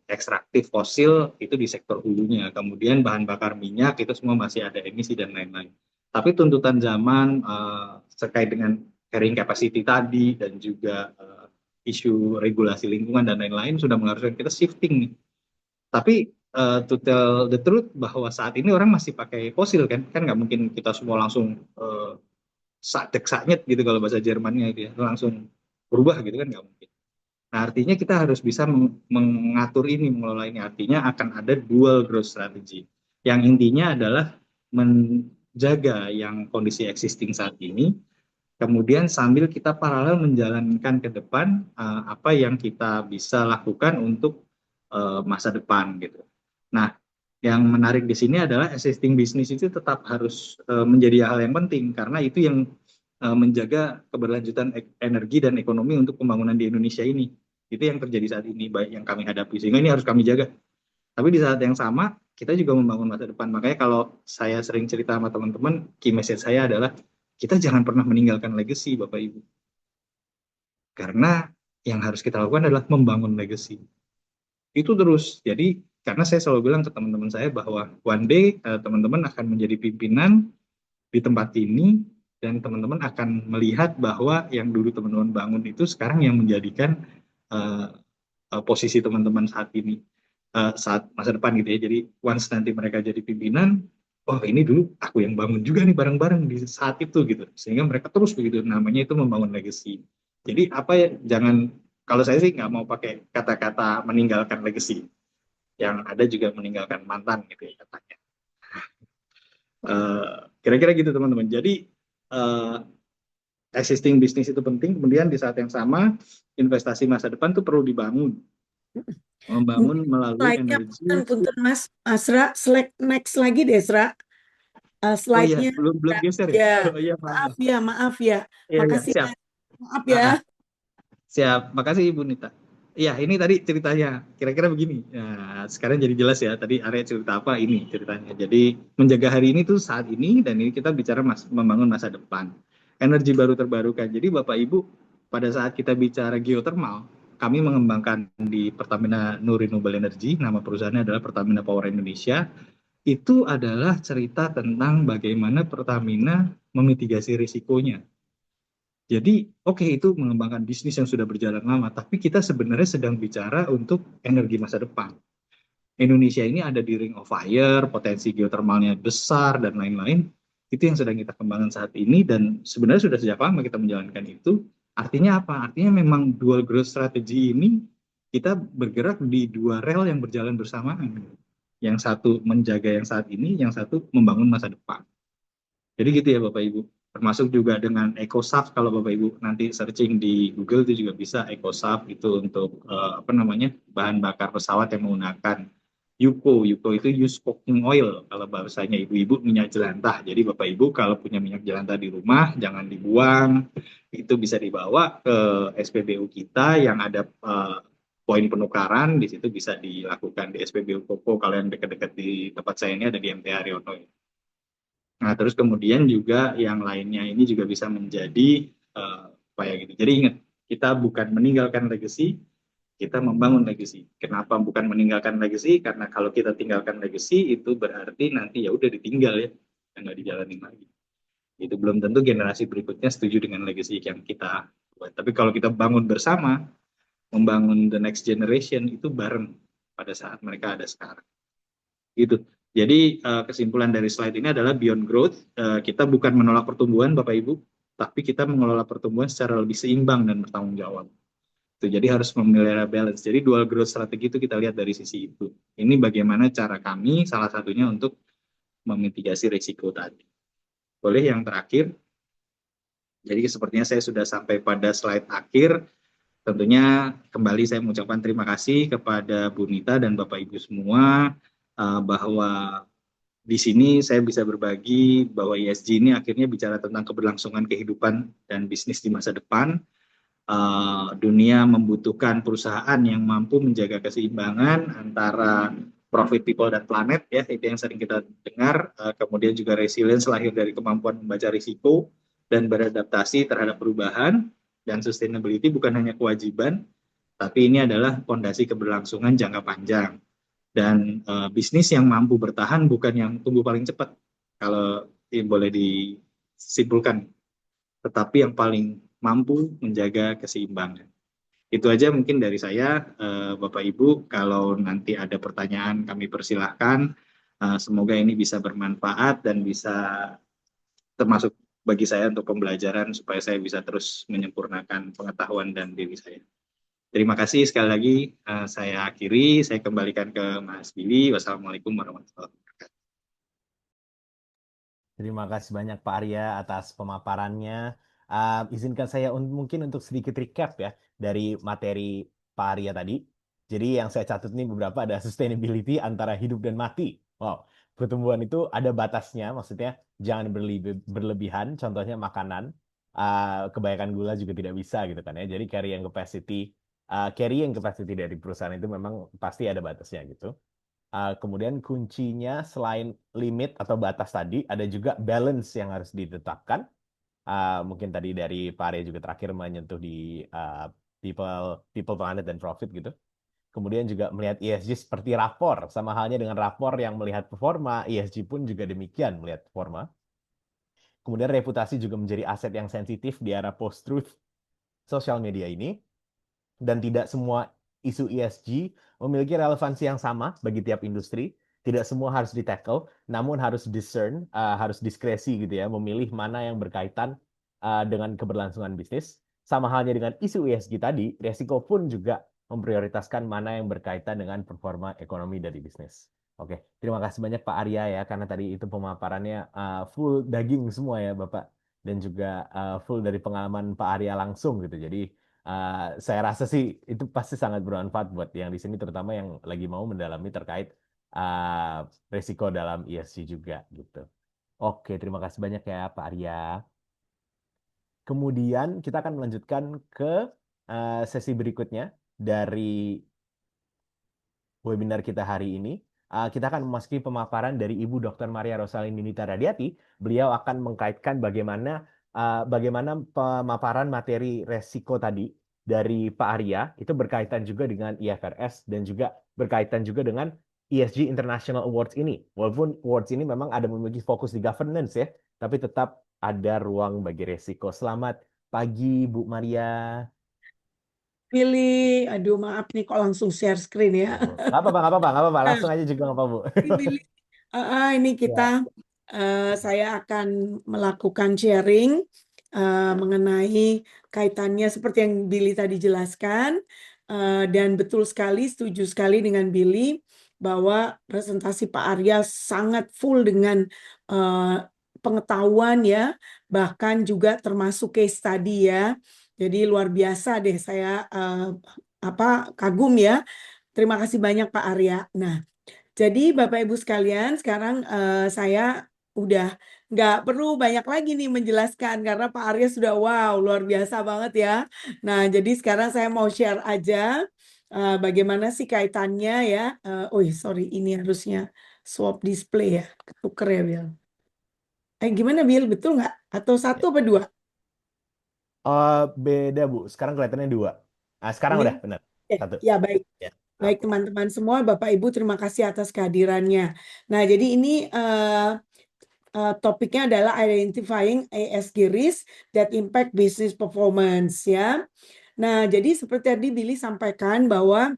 Ekstraktif fosil itu di sektor hulunya. Kemudian bahan bakar minyak itu semua masih ada emisi dan lain-lain. Tapi tuntutan zaman terkait dengan carrying capacity tadi dan juga isu regulasi lingkungan dan lain-lain sudah mengharuskan kita shifting nih. Tapi to tell the truth bahwa saat ini orang masih pakai fosil kan nggak mungkin kita semua langsung saknyet gitu kalau bahasa Jermannya itu ya langsung berubah gitu kan nggak mungkin. Nah artinya kita harus bisa mengatur ini, mengelola ini. Artinya akan ada dual growth strategy yang intinya adalah menjaga yang kondisi existing saat ini. Kemudian sambil kita paralel menjalankan ke depan apa yang kita bisa lakukan untuk masa depan gitu. Nah, yang menarik di sini adalah existing business itu tetap harus menjadi hal yang penting karena itu yang menjaga keberlanjutan energi dan ekonomi untuk pembangunan di Indonesia ini. Itu yang terjadi saat ini baik yang kami hadapi sehingga ini harus kami jaga. Tapi di saat yang sama kita juga membangun masa depan. Makanya kalau saya sering cerita sama teman-teman, key message saya adalah kita jangan pernah meninggalkan legacy, Bapak Ibu. Karena yang harus kita lakukan adalah membangun legacy. Itu terus. Jadi, karena saya selalu bilang ke teman-teman saya bahwa one day teman-teman akan menjadi pimpinan di tempat ini, dan teman-teman akan melihat bahwa yang dulu teman-teman bangun itu sekarang yang menjadikan posisi teman-teman saat ini, saat masa depan gitu ya. Jadi, once nanti mereka jadi pimpinan, oh ini dulu aku yang bangun juga nih bareng-bareng di saat itu gitu. Sehingga mereka terus begitu, namanya itu membangun legacy. Jadi apa ya, jangan, kalau saya sih nggak mau pakai kata-kata meninggalkan legacy. Yang ada juga meninggalkan mantan gitu ya katanya. Kira-kira gitu teman-teman. Jadi existing business itu penting, kemudian di saat yang sama investasi masa depan itu perlu dibangun. Membangun melalui energi. Punten Mas Asra, next lagi deh Asra. Slide-nya belum geser ya. Oh, iya, maaf ya. Makasih. Siap. Maaf ya. Siap, makasih Ibu Nita. Iya, ini tadi ceritanya kira-kira begini. Nah, sekarang jadi jelas ya. Tadi area cerita apa ini ceritanya. Jadi menjaga hari ini tuh saat ini, dan ini kita bicara membangun masa depan. Energi baru terbarukan. Jadi Bapak Ibu, pada saat kita bicara geothermal, kami mengembangkan di Pertamina New Renewable Energy, nama perusahaannya adalah Pertamina Power Indonesia. Itu adalah cerita tentang bagaimana Pertamina memitigasi risikonya. Jadi, oke, itu mengembangkan bisnis yang sudah berjalan lama, tapi kita sebenarnya sedang bicara untuk energi masa depan. Indonesia ini ada di Ring of Fire, potensi geotermalnya besar dan lain-lain. Itu yang sedang kita kembangkan saat ini dan sebenarnya sudah sejak lama kita menjalankan itu. Artinya apa? Artinya memang dual growth strategy ini kita bergerak di dua rel yang berjalan bersamaan. Yang satu menjaga yang saat ini, yang satu membangun masa depan. Jadi gitu ya Bapak Ibu. Termasuk juga dengan EcoSAF, kalau Bapak Ibu nanti searching di Google itu juga bisa EcoSAF itu untuk bahan bakar pesawat yang menggunakan Yuko itu used cooking oil kalau bahasanya ibu-ibu, minyak jelantah. Jadi Bapak Ibu kalau punya minyak jelantah di rumah jangan dibuang, itu bisa dibawa ke SPBU kita yang ada poin penukaran, di situ bisa dilakukan di SPBU Kopo. Kalau yang dekat-dekat di tempat saya ini ada di MT Haryono. Nah, terus kemudian juga yang lainnya ini juga bisa menjadi apa ya gitu. Jadi ingat, kita bukan meninggalkan legacy, kita membangun legacy. Kenapa bukan meninggalkan legacy? Karena kalau kita tinggalkan legacy itu berarti nanti ya udah ditinggal ya, nggak dijalanin lagi. Itu belum tentu generasi berikutnya setuju dengan legacy yang kita buat. Tapi kalau kita bangun bersama, membangun the next generation itu bareng pada saat mereka ada sekarang. Gitu. Jadi kesimpulan dari slide ini adalah beyond growth, kita bukan menolak pertumbuhan Bapak Ibu, tapi kita mengelola pertumbuhan secara lebih seimbang dan bertanggung jawab. Jadi harus memelihara balance. Jadi dual growth strategi itu kita lihat dari sisi itu. Ini bagaimana cara kami salah satunya untuk memitigasi risiko tadi. Boleh yang terakhir. Jadi sepertinya saya sudah sampai pada slide akhir. Tentunya kembali saya mengucapkan terima kasih kepada Bu Nita dan Bapak Ibu semua bahwa di sini saya bisa berbagi bahwa ESG ini akhirnya bicara tentang keberlangsungan kehidupan dan bisnis di masa depan. Dunia membutuhkan perusahaan yang mampu menjaga keseimbangan antara profit, people, dan planet, ya itu yang sering kita dengar. Kemudian juga resilience lahir dari kemampuan membaca risiko dan beradaptasi terhadap perubahan, dan sustainability bukan hanya kewajiban, tapi ini adalah fondasi keberlangsungan jangka panjang. Dan bisnis yang mampu bertahan bukan yang tumbuh paling cepat, kalau boleh disimpulkan, tetapi yang paling mampu menjaga keseimbangan. Itu aja mungkin dari saya, Bapak Ibu. Kalau nanti ada pertanyaan kami persilahkan. Semoga ini bisa bermanfaat dan bisa termasuk bagi saya untuk pembelajaran supaya saya bisa terus menyempurnakan pengetahuan dan diri saya. Terima kasih sekali lagi, saya akhiri, saya kembalikan ke Mas Billy. Wassalamualaikum warahmatullahi wabarakatuh. Terima kasih banyak Pak Arya atas pemaparannya. Izinkan saya mungkin untuk sedikit recap ya dari materi Pak Arya tadi. Jadi yang saya catat ini beberapa ada sustainability antara hidup dan mati. Wow, pertumbuhan itu ada batasnya, maksudnya jangan berlebihan. Contohnya makanan, kebanyakan gula juga tidak bisa gitu kan ya. Jadi carrying capacity dari perusahaan itu memang pasti ada batasnya gitu. Kemudian kuncinya selain limit atau batas tadi, ada juga balance yang harus ditetapkan. Mungkin tadi dari Pak Arya juga terakhir menyentuh di people, planet, dan profit gitu. Kemudian juga melihat ESG seperti rapor, sama halnya dengan rapor yang melihat performa, ESG pun juga demikian melihat performa. Kemudian reputasi juga menjadi aset yang sensitif di era post-truth sosial media ini. Dan tidak semua isu ESG memiliki relevansi yang sama bagi tiap industri. Tidak semua harus di-tackle, namun harus discern, harus diskresi gitu ya, memilih mana yang berkaitan dengan keberlangsungan bisnis. Sama halnya dengan isu ESG tadi, resiko pun juga memprioritaskan mana yang berkaitan dengan performa ekonomi dari bisnis. Oke, terima kasih banyak Pak Arya ya, karena tadi itu pemaparannya full daging semua ya Bapak, dan juga full dari pengalaman Pak Arya langsung gitu. Jadi saya rasa sih itu pasti sangat bermanfaat buat yang di sini, terutama yang lagi mau mendalami terkait risiko dalam ESG juga gitu. Oke, terima kasih banyak ya Pak Arya. Kemudian kita akan melanjutkan ke sesi berikutnya dari webinar kita hari ini. Kita akan memasuki pemaparan dari Ibu Dr. Maria Rosalini Nita Radiati. Beliau akan mengkaitkan bagaimana pemaparan materi resiko tadi dari Pak Arya itu berkaitan juga dengan IFRS dan juga berkaitan juga dengan ESG International Awards ini. Walaupun awards ini memang ada memiliki fokus di governance ya, tapi tetap ada ruang bagi resiko. Selamat pagi Bu Maria. Billy. Aduh, maaf nih kok langsung share screen ya. Nggak apa-apa, nggak apa-apa, nggak apa-apa. Nah, Langsung aja juga nggak apa-apa, Bu. ini Billy. Ini Ya. saya akan melakukan sharing mengenai kaitannya seperti yang Billy tadi jelaskan. Dan betul sekali, setuju sekali dengan Billy bahwa presentasi Pak Arya sangat full dengan pengetahuan ya, bahkan juga termasuk case study ya. Jadi luar biasa deh, saya kagum ya. Terima kasih banyak Pak Arya. Nah, jadi Bapak Ibu sekalian, sekarang saya udah nggak perlu banyak lagi nih menjelaskan karena Pak Arya sudah wow luar biasa banget ya. Nah, jadi sekarang saya mau share aja bagaimana sih kaitannya ya. Sorry, ini harusnya swap display ya, ketuker ya Bill. Gimana Bill, betul nggak? Atau satu apa dua? Beda, Bu. Sekarang kelihatannya 2. Nah, sekarang Ini udah benar. Satu. ya baik. Ya. Baik teman-teman semua, Bapak Ibu terima kasih atas kehadirannya. Nah, jadi ini topiknya adalah identifying ESG risk that impact business performance ya. Nah, jadi seperti tadi Billy sampaikan bahwa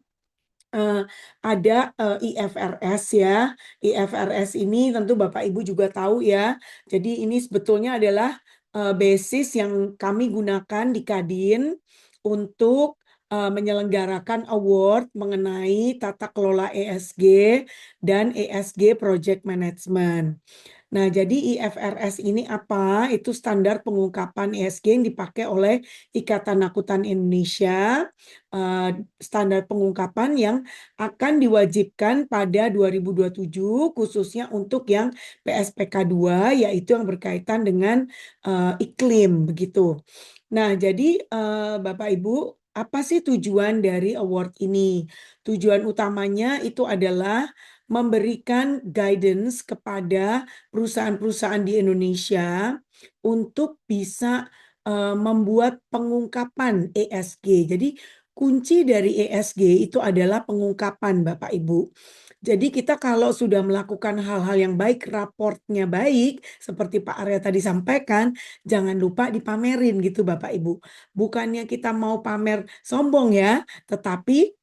ada IFRS ya. IFRS ini tentu Bapak Ibu juga tahu ya. Jadi ini sebetulnya adalah basis yang kami gunakan di Kadin untuk menyelenggarakan award mengenai tata kelola ESG dan ESG project management. Nah, jadi IFRS ini apa? Itu standar pengungkapan ESG yang dipakai oleh Ikatan Akuntan Indonesia. Standar pengungkapan yang akan diwajibkan pada 2027 khususnya untuk yang PSPK 2 yaitu yang berkaitan dengan iklim begitu. Nah, jadi Bapak Ibu, apa sih tujuan dari award ini? Tujuan utamanya itu adalah memberikan guidance kepada perusahaan-perusahaan di Indonesia untuk bisa membuat pengungkapan ESG. Jadi kunci dari ESG itu adalah pengungkapan Bapak Ibu. Jadi kita kalau sudah melakukan hal-hal yang baik, raportnya baik, seperti Pak Arya tadi sampaikan, jangan lupa dipamerin gitu Bapak Ibu. Bukannya kita mau pamer sombong ya, tetapi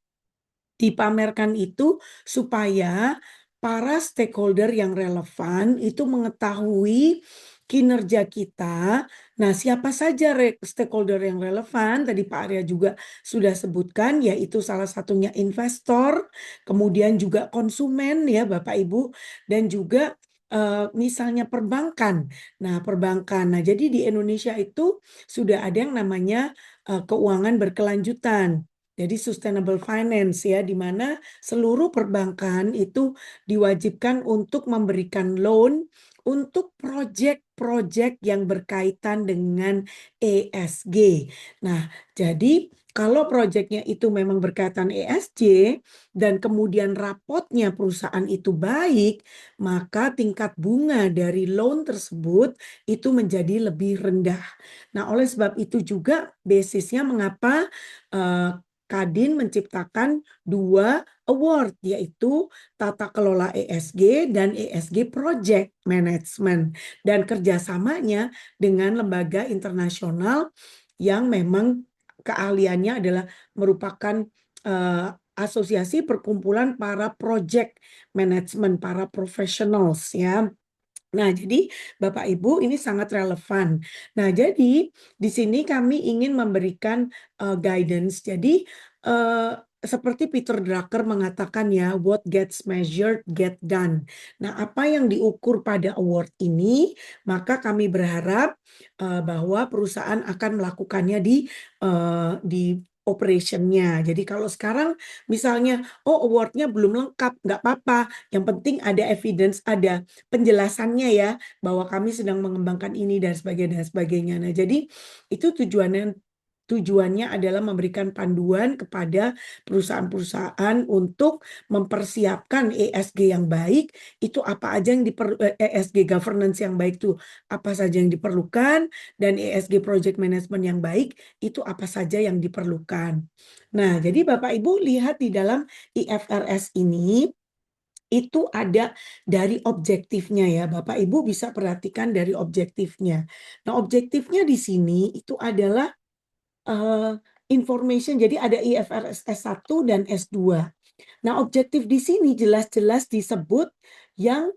dipamerkan itu supaya para stakeholder yang relevan itu mengetahui kinerja kita. Nah, siapa saja stakeholder yang relevan? Tadi Pak Arya juga sudah sebutkan, yaitu salah satunya investor, kemudian juga konsumen ya Bapak Ibu, dan juga misalnya perbankan. Nah, perbankan. Nah, jadi di Indonesia itu sudah ada yang namanya keuangan berkelanjutan. Jadi sustainable finance ya, di mana seluruh perbankan itu diwajibkan untuk memberikan loan untuk proyek-proyek yang berkaitan dengan ESG. Nah, jadi kalau proyeknya itu memang berkaitan ESG dan kemudian rapotnya perusahaan itu baik, maka tingkat bunga dari loan tersebut itu menjadi lebih rendah. Nah, oleh sebab itu juga basisnya mengapa Kadin menciptakan 2 award, yaitu Tata Kelola ESG dan ESG Project Management. Dan kerjasamanya dengan lembaga internasional yang memang keahliannya adalah merupakan asosiasi perkumpulan para project management, para professionals ya. Nah, jadi Bapak Ibu ini sangat relevan. Nah, jadi di sini kami ingin memberikan guidance. Jadi seperti Peter Drucker mengatakan ya, what gets measured get done. Nah, apa yang diukur pada award ini, maka kami berharap bahwa perusahaan akan melakukannya di operationnya. Jadi kalau sekarang misalnya, awardnya belum lengkap, nggak apa-apa. Yang penting ada evidence, ada penjelasannya ya bahwa kami sedang mengembangkan ini dan sebagainya. Nah, jadi itu tujuannya adalah memberikan panduan kepada perusahaan-perusahaan untuk mempersiapkan ESG yang baik. Itu apa aja yang ESG governance yang baik itu apa saja yang diperlukan, dan ESG project management yang baik itu apa saja yang diperlukan. Nah, jadi Bapak Ibu lihat di dalam IFRS ini itu ada dari objektifnya ya, Bapak Ibu bisa perhatikan dari objektifnya. Nah, objektifnya di sini itu adalah information. Jadi ada IFRS S1 dan S2. Nah, objektif di sini jelas-jelas disebut yang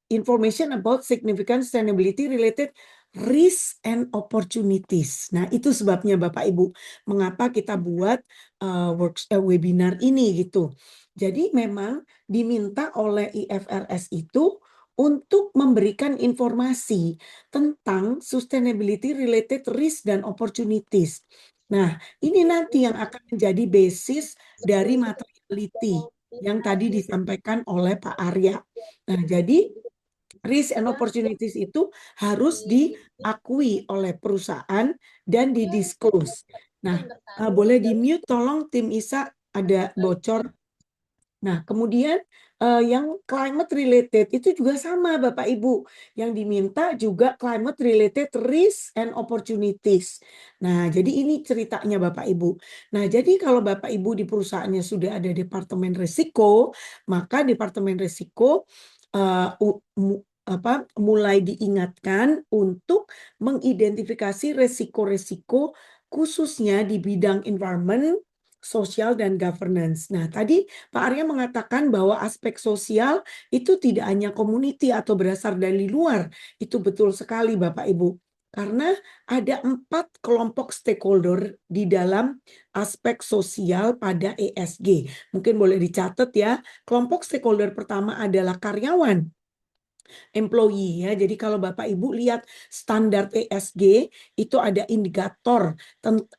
information about significant sustainability related risk and opportunities. Nah, itu sebabnya Bapak Ibu mengapa kita buat webinar ini gitu. Jadi memang diminta oleh IFRS itu untuk memberikan informasi tentang sustainability related risk dan opportunities. Nah, ini nanti yang akan menjadi basis dari materiality yang tadi disampaikan oleh Pak Arya. Nah, jadi risk and opportunities itu harus diakui oleh perusahaan dan didisclose. Nah, boleh di-mute tolong tim Isa, ada bocor. Nah, kemudian yang climate related itu juga sama Bapak Ibu. Yang diminta juga climate related risk and opportunities. Nah, jadi ini ceritanya Bapak Ibu. Nah, jadi kalau Bapak Ibu di perusahaannya sudah ada departemen risiko, maka departemen risiko mulai diingatkan untuk mengidentifikasi resiko-resiko khususnya di bidang environment, sosial, dan governance. Nah, tadi Pak Arya mengatakan bahwa aspek sosial itu tidak hanya community atau berasal dari luar. Itu betul sekali Bapak Ibu. Karena ada 4 kelompok stakeholder di dalam aspek sosial pada ESG. Mungkin boleh dicatat ya. Kelompok stakeholder pertama adalah karyawan, employee ya. Jadi kalau Bapak Ibu lihat standar ESG itu ada indikator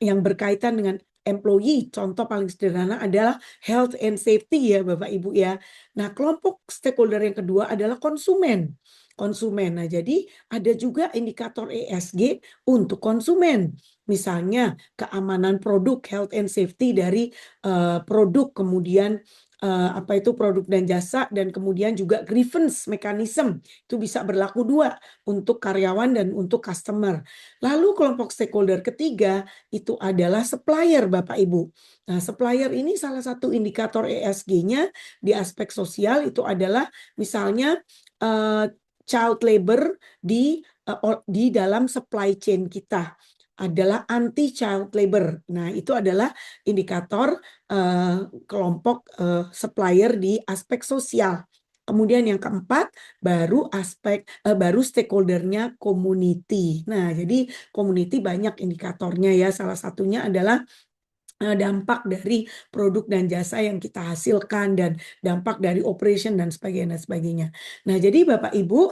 yang berkaitan dengan employee. Contoh paling sederhana adalah health and safety ya Bapak Ibu ya. Nah, kelompok stakeholder yang kedua adalah konsumen. Nah, jadi ada juga indikator ESG untuk konsumen. Misalnya keamanan produk, health and safety dari produk, kemudian produk dan jasa, dan kemudian juga grievance mechanism itu bisa berlaku dua untuk karyawan dan untuk customer. Lalu kelompok stakeholder ketiga itu adalah supplier Bapak Ibu. Nah, supplier ini salah satu indikator ESG-nya di aspek sosial itu adalah misalnya child labor di dalam supply chain kita adalah anti child labor. Nah, itu adalah indikator kelompok supplier di aspek sosial. Kemudian yang keempat baru stakeholdernya community. Nah, jadi community banyak indikatornya ya. Salah satunya adalah dampak dari produk dan jasa yang kita hasilkan dan dampak dari operation dan sebagainya. Nah, jadi Bapak Ibu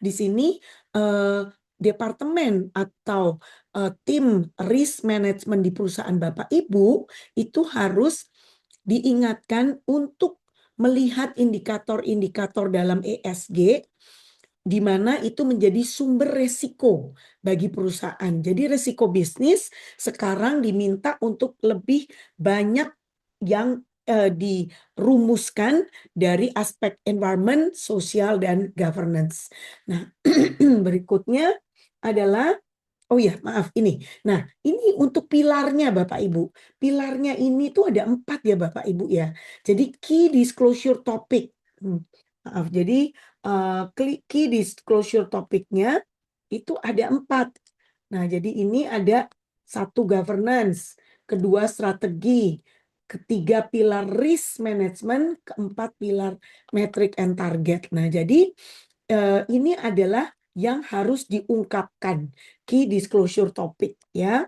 di sini departemen atau tim risk management di perusahaan Bapak Ibu itu harus diingatkan untuk melihat indikator-indikator dalam ESG di mana itu menjadi sumber resiko bagi perusahaan. Jadi resiko bisnis sekarang diminta untuk lebih banyak yang dirumuskan dari aspek environment, sosial, dan governance. Nah, berikutnya adalah, oh ya, maaf ini. Nah, ini untuk pilarnya Bapak Ibu. Pilarnya ini tuh ada 4 ya Bapak Ibu ya. Jadi key disclosure topic. Maaf, jadi key disclosure topiknya itu ada 4. Nah, jadi ini ada 1 governance, kedua strategi, ketiga pilar risk management, keempat pilar metric and target. Nah, jadi ini adalah yang harus diungkapkan, key disclosure topic ya.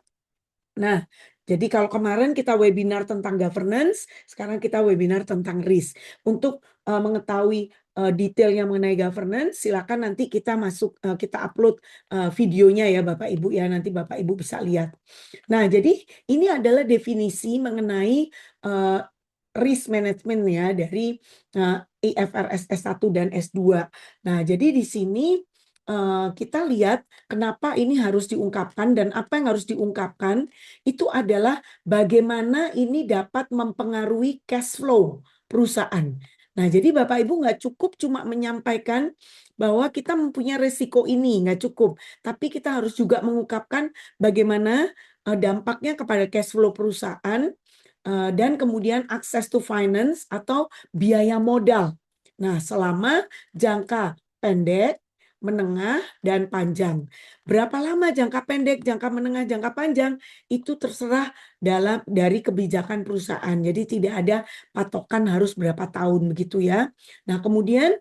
Nah, jadi kalau kemarin kita webinar tentang governance, sekarang kita webinar tentang risk. Untuk mengetahui detailnya mengenai governance, silakan nanti kita upload videonya ya Bapak Ibu ya, nanti Bapak Ibu bisa lihat. Nah, jadi ini adalah definisi mengenai risk management ya dari IFRS S1 dan S2. Nah, jadi di sini kita lihat kenapa ini harus diungkapkan, dan apa yang harus diungkapkan itu adalah bagaimana ini dapat mempengaruhi cash flow perusahaan. Nah, jadi Bapak Ibu nggak cukup cuma menyampaikan bahwa kita mempunyai resiko ini, nggak cukup. Tapi kita harus juga mengungkapkan bagaimana dampaknya kepada cash flow perusahaan dan kemudian access to finance atau biaya modal. Nah, selama jangka pendek menengah, dan panjang. Berapa lama jangka pendek, jangka menengah, jangka panjang, itu terserah dari kebijakan perusahaan. Jadi tidak ada patokan harus berapa tahun begitu ya. Nah, kemudian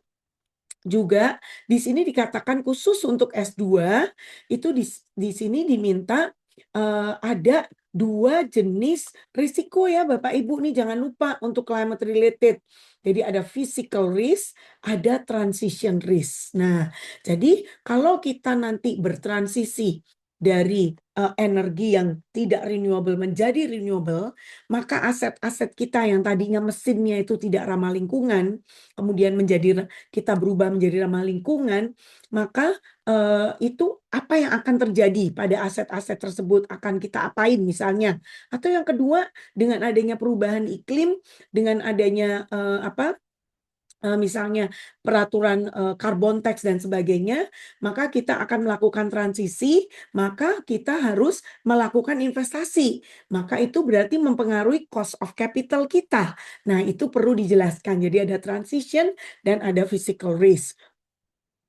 juga di sini dikatakan khusus untuk S2 itu di sini diminta ada 2 jenis risiko ya Bapak Ibu nih, jangan lupa untuk climate related. Jadi ada physical risk, ada transition risk. Nah, jadi kalau kita nanti bertransisi dari energi yang tidak renewable menjadi renewable, maka aset-aset kita yang tadinya mesinnya itu tidak ramah lingkungan, kemudian kita berubah menjadi ramah lingkungan, maka itu apa yang akan terjadi pada aset-aset tersebut, akan kita apain misalnya. Atau yang kedua, dengan adanya perubahan iklim, dengan adanya misalnya peraturan carbon tax dan sebagainya, maka kita akan melakukan transisi, maka kita harus melakukan investasi. Maka itu berarti mempengaruhi cost of capital kita. Nah, itu perlu dijelaskan. Jadi ada transition dan ada physical risk.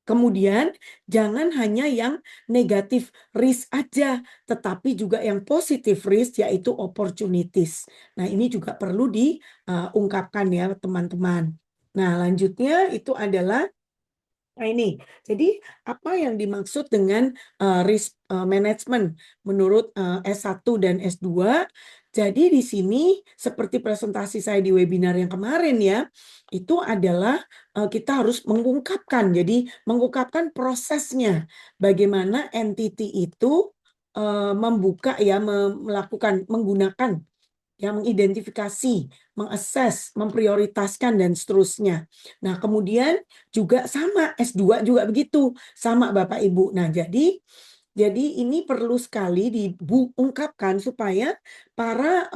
Kemudian jangan hanya yang negatif risk aja, tetapi juga yang positif risk, yaitu opportunities. Nah, ini juga perlu diungkapkan ya teman-teman. Nah, lanjutnya itu adalah ini. Jadi apa yang dimaksud dengan risk management menurut S1 dan S2? Jadi di sini seperti presentasi saya di webinar yang kemarin ya, itu adalah kita harus mengungkapkan. Jadi mengungkapkan prosesnya. Bagaimana entity itu membuka ya, menggunakan yang mengidentifikasi, mengakses, memprioritaskan, dan seterusnya. Nah, kemudian juga sama, S2 juga begitu, sama Bapak Ibu. Nah, jadi ini perlu sekali diungkapkan supaya para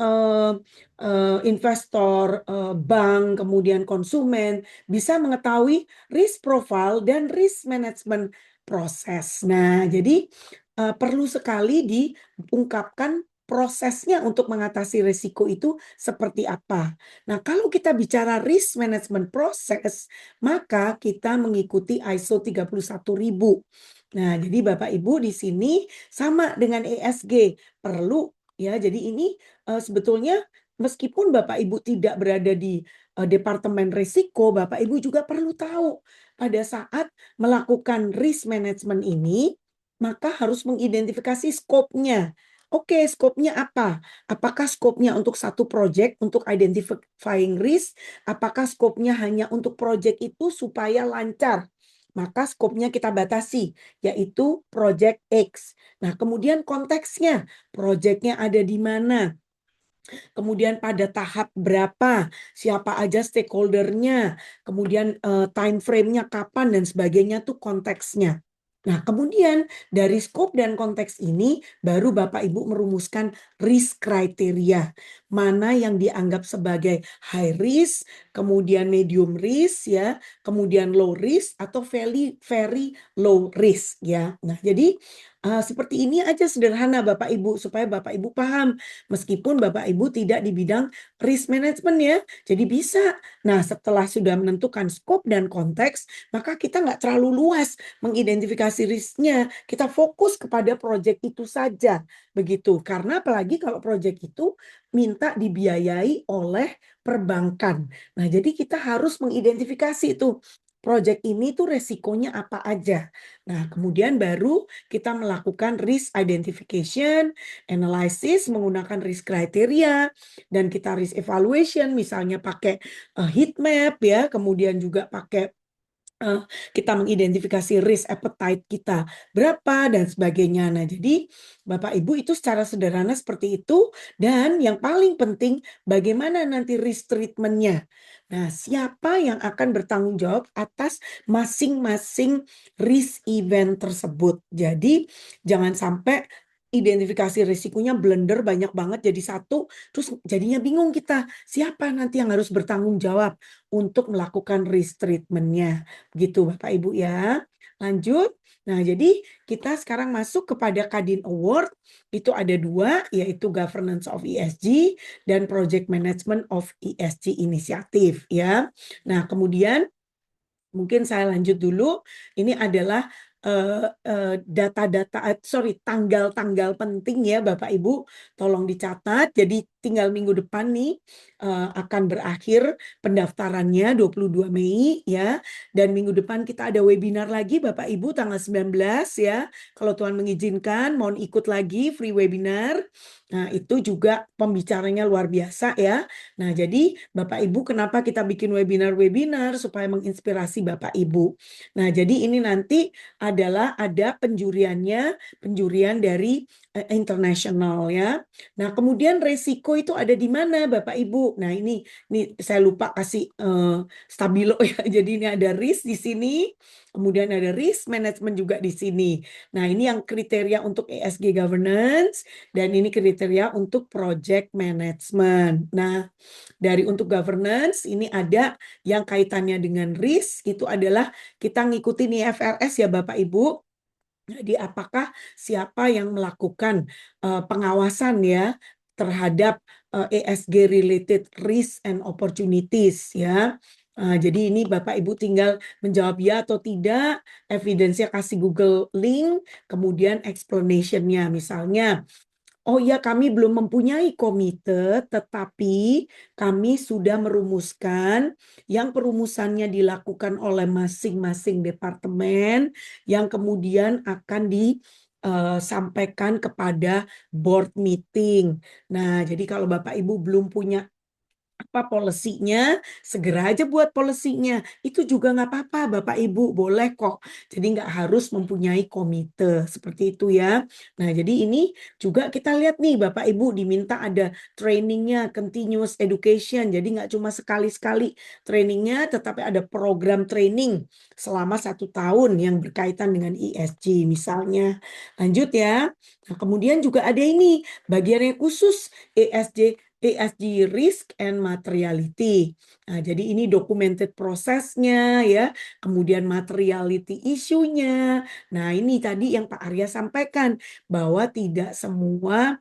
investor, bank, kemudian konsumen bisa mengetahui risk profile dan risk management proses. Nah, jadi perlu sekali diungkapkan prosesnya untuk mengatasi risiko itu seperti apa. Nah, kalau kita bicara risk management proses, maka kita mengikuti ISO 31000. Nah, jadi Bapak Ibu di sini sama dengan ESG, perlu ya. Jadi ini sebetulnya meskipun Bapak Ibu tidak berada di departemen risiko, Bapak Ibu juga perlu tahu pada saat melakukan risk management ini, maka harus mengidentifikasi skopnya. Oke, skopnya apa? Apakah skopnya untuk satu project, untuk identifying risk? Apakah skopnya hanya untuk project itu supaya lancar? Maka skopnya kita batasi, yaitu project X. Nah, kemudian konteksnya, projectnya ada di mana? Kemudian pada tahap berapa, siapa aja stakeholdernya, kemudian time frame-nya kapan dan sebagainya, tuh konteksnya. Nah, kemudian dari skop dan konteks ini baru Bapak Ibu merumuskan risk kriteria. Mana yang dianggap sebagai high risk, kemudian medium risk ya, kemudian low risk atau very low risk ya. Nah, jadi seperti ini aja sederhana Bapak Ibu supaya Bapak Ibu paham meskipun Bapak Ibu tidak di bidang risk management ya. Jadi bisa. Nah, setelah sudah menentukan skop dan konteks, maka kita nggak terlalu luas mengidentifikasi risknya, kita fokus kepada proyek itu saja, begitu. Karena apalagi kalau proyek itu minta dibiayai oleh perbankan. Nah, jadi kita harus mengidentifikasi itu proyek ini tuh resikonya apa aja. Nah, kemudian baru kita melakukan risk identification, analysis menggunakan risk criteria, dan kita risk evaluation misalnya pakai heat map ya, kemudian juga pakai kita mengidentifikasi risk appetite kita berapa dan sebagainya. Nah, jadi Bapak Ibu itu secara sederhana seperti itu. Dan yang paling penting bagaimana nanti risk treatment-nya. Nah, siapa yang akan bertanggung jawab atas masing-masing risk event tersebut. Jadi jangan sampai identifikasi risikonya blender banyak banget jadi satu, terus jadinya bingung kita siapa nanti yang harus bertanggung jawab untuk melakukan risk treatment-nya. Begitu Bapak Ibu ya. Lanjut. Nah, jadi kita sekarang masuk kepada Kadin Award. Itu ada 2, yaitu Governance of ESG dan Project Management of ESG Initiative ya. Nah, kemudian mungkin saya lanjut dulu. Ini adalah tanggal-tanggal penting ya Bapak Ibu, tolong dicatat. Jadi tinggal minggu depan nih akan berakhir pendaftarannya 22 Mei ya. Dan minggu depan kita ada webinar lagi Bapak Ibu tanggal 19 ya. Kalau Tuhan mengizinkan, mohon ikut lagi free webinar. Nah, itu juga pembicaranya luar biasa ya. Nah, jadi Bapak Ibu kenapa kita bikin webinar-webinar supaya menginspirasi Bapak Ibu. Nah, jadi ini nanti adalah ada penjuriannya, penjurian dari internasional ya. Nah, kemudian resiko itu ada di mana Bapak Ibu? Nah, ini saya lupa kasih stabilo ya. Jadi ini ada risk di sini, kemudian ada risk management juga di sini. Nah, ini yang kriteria untuk ESG governance dan ini kriteria untuk project management. Nah, dari untuk governance ini ada yang kaitannya dengan risk, itu adalah kita ngikutin IFRS ya Bapak Ibu. Jadi apakah siapa yang melakukan pengawasan ya terhadap ESG related risk and opportunities ya. Jadi ini Bapak Ibu tinggal menjawab ya atau tidak, evidence-nya kasih Google link, kemudian explanation-nya misalnya. Oh ya, kami belum mempunyai komite, tetapi kami sudah merumuskan yang perumusannya dilakukan oleh masing-masing departemen yang kemudian akan disampaikan kepada board meeting. Nah, jadi kalau Bapak Ibu belum punya apa polisinya, segera aja buat polisinya. Itu juga nggak apa-apa, Bapak Ibu, boleh kok. Jadi nggak harus mempunyai komite, seperti itu ya. Nah, jadi ini juga kita lihat nih, Bapak Ibu diminta ada trainingnya, continuous education. Jadi nggak cuma sekali-sekali trainingnya, tetapi ada program training selama 1 tahun yang berkaitan dengan ESG misalnya. Lanjut ya. Nah, kemudian juga ada ini, bagiannya khusus ESG risk and materiality. Nah, jadi ini documented prosesnya ya, kemudian materiality isunya. Nah, ini tadi yang Pak Arya sampaikan bahwa tidak semua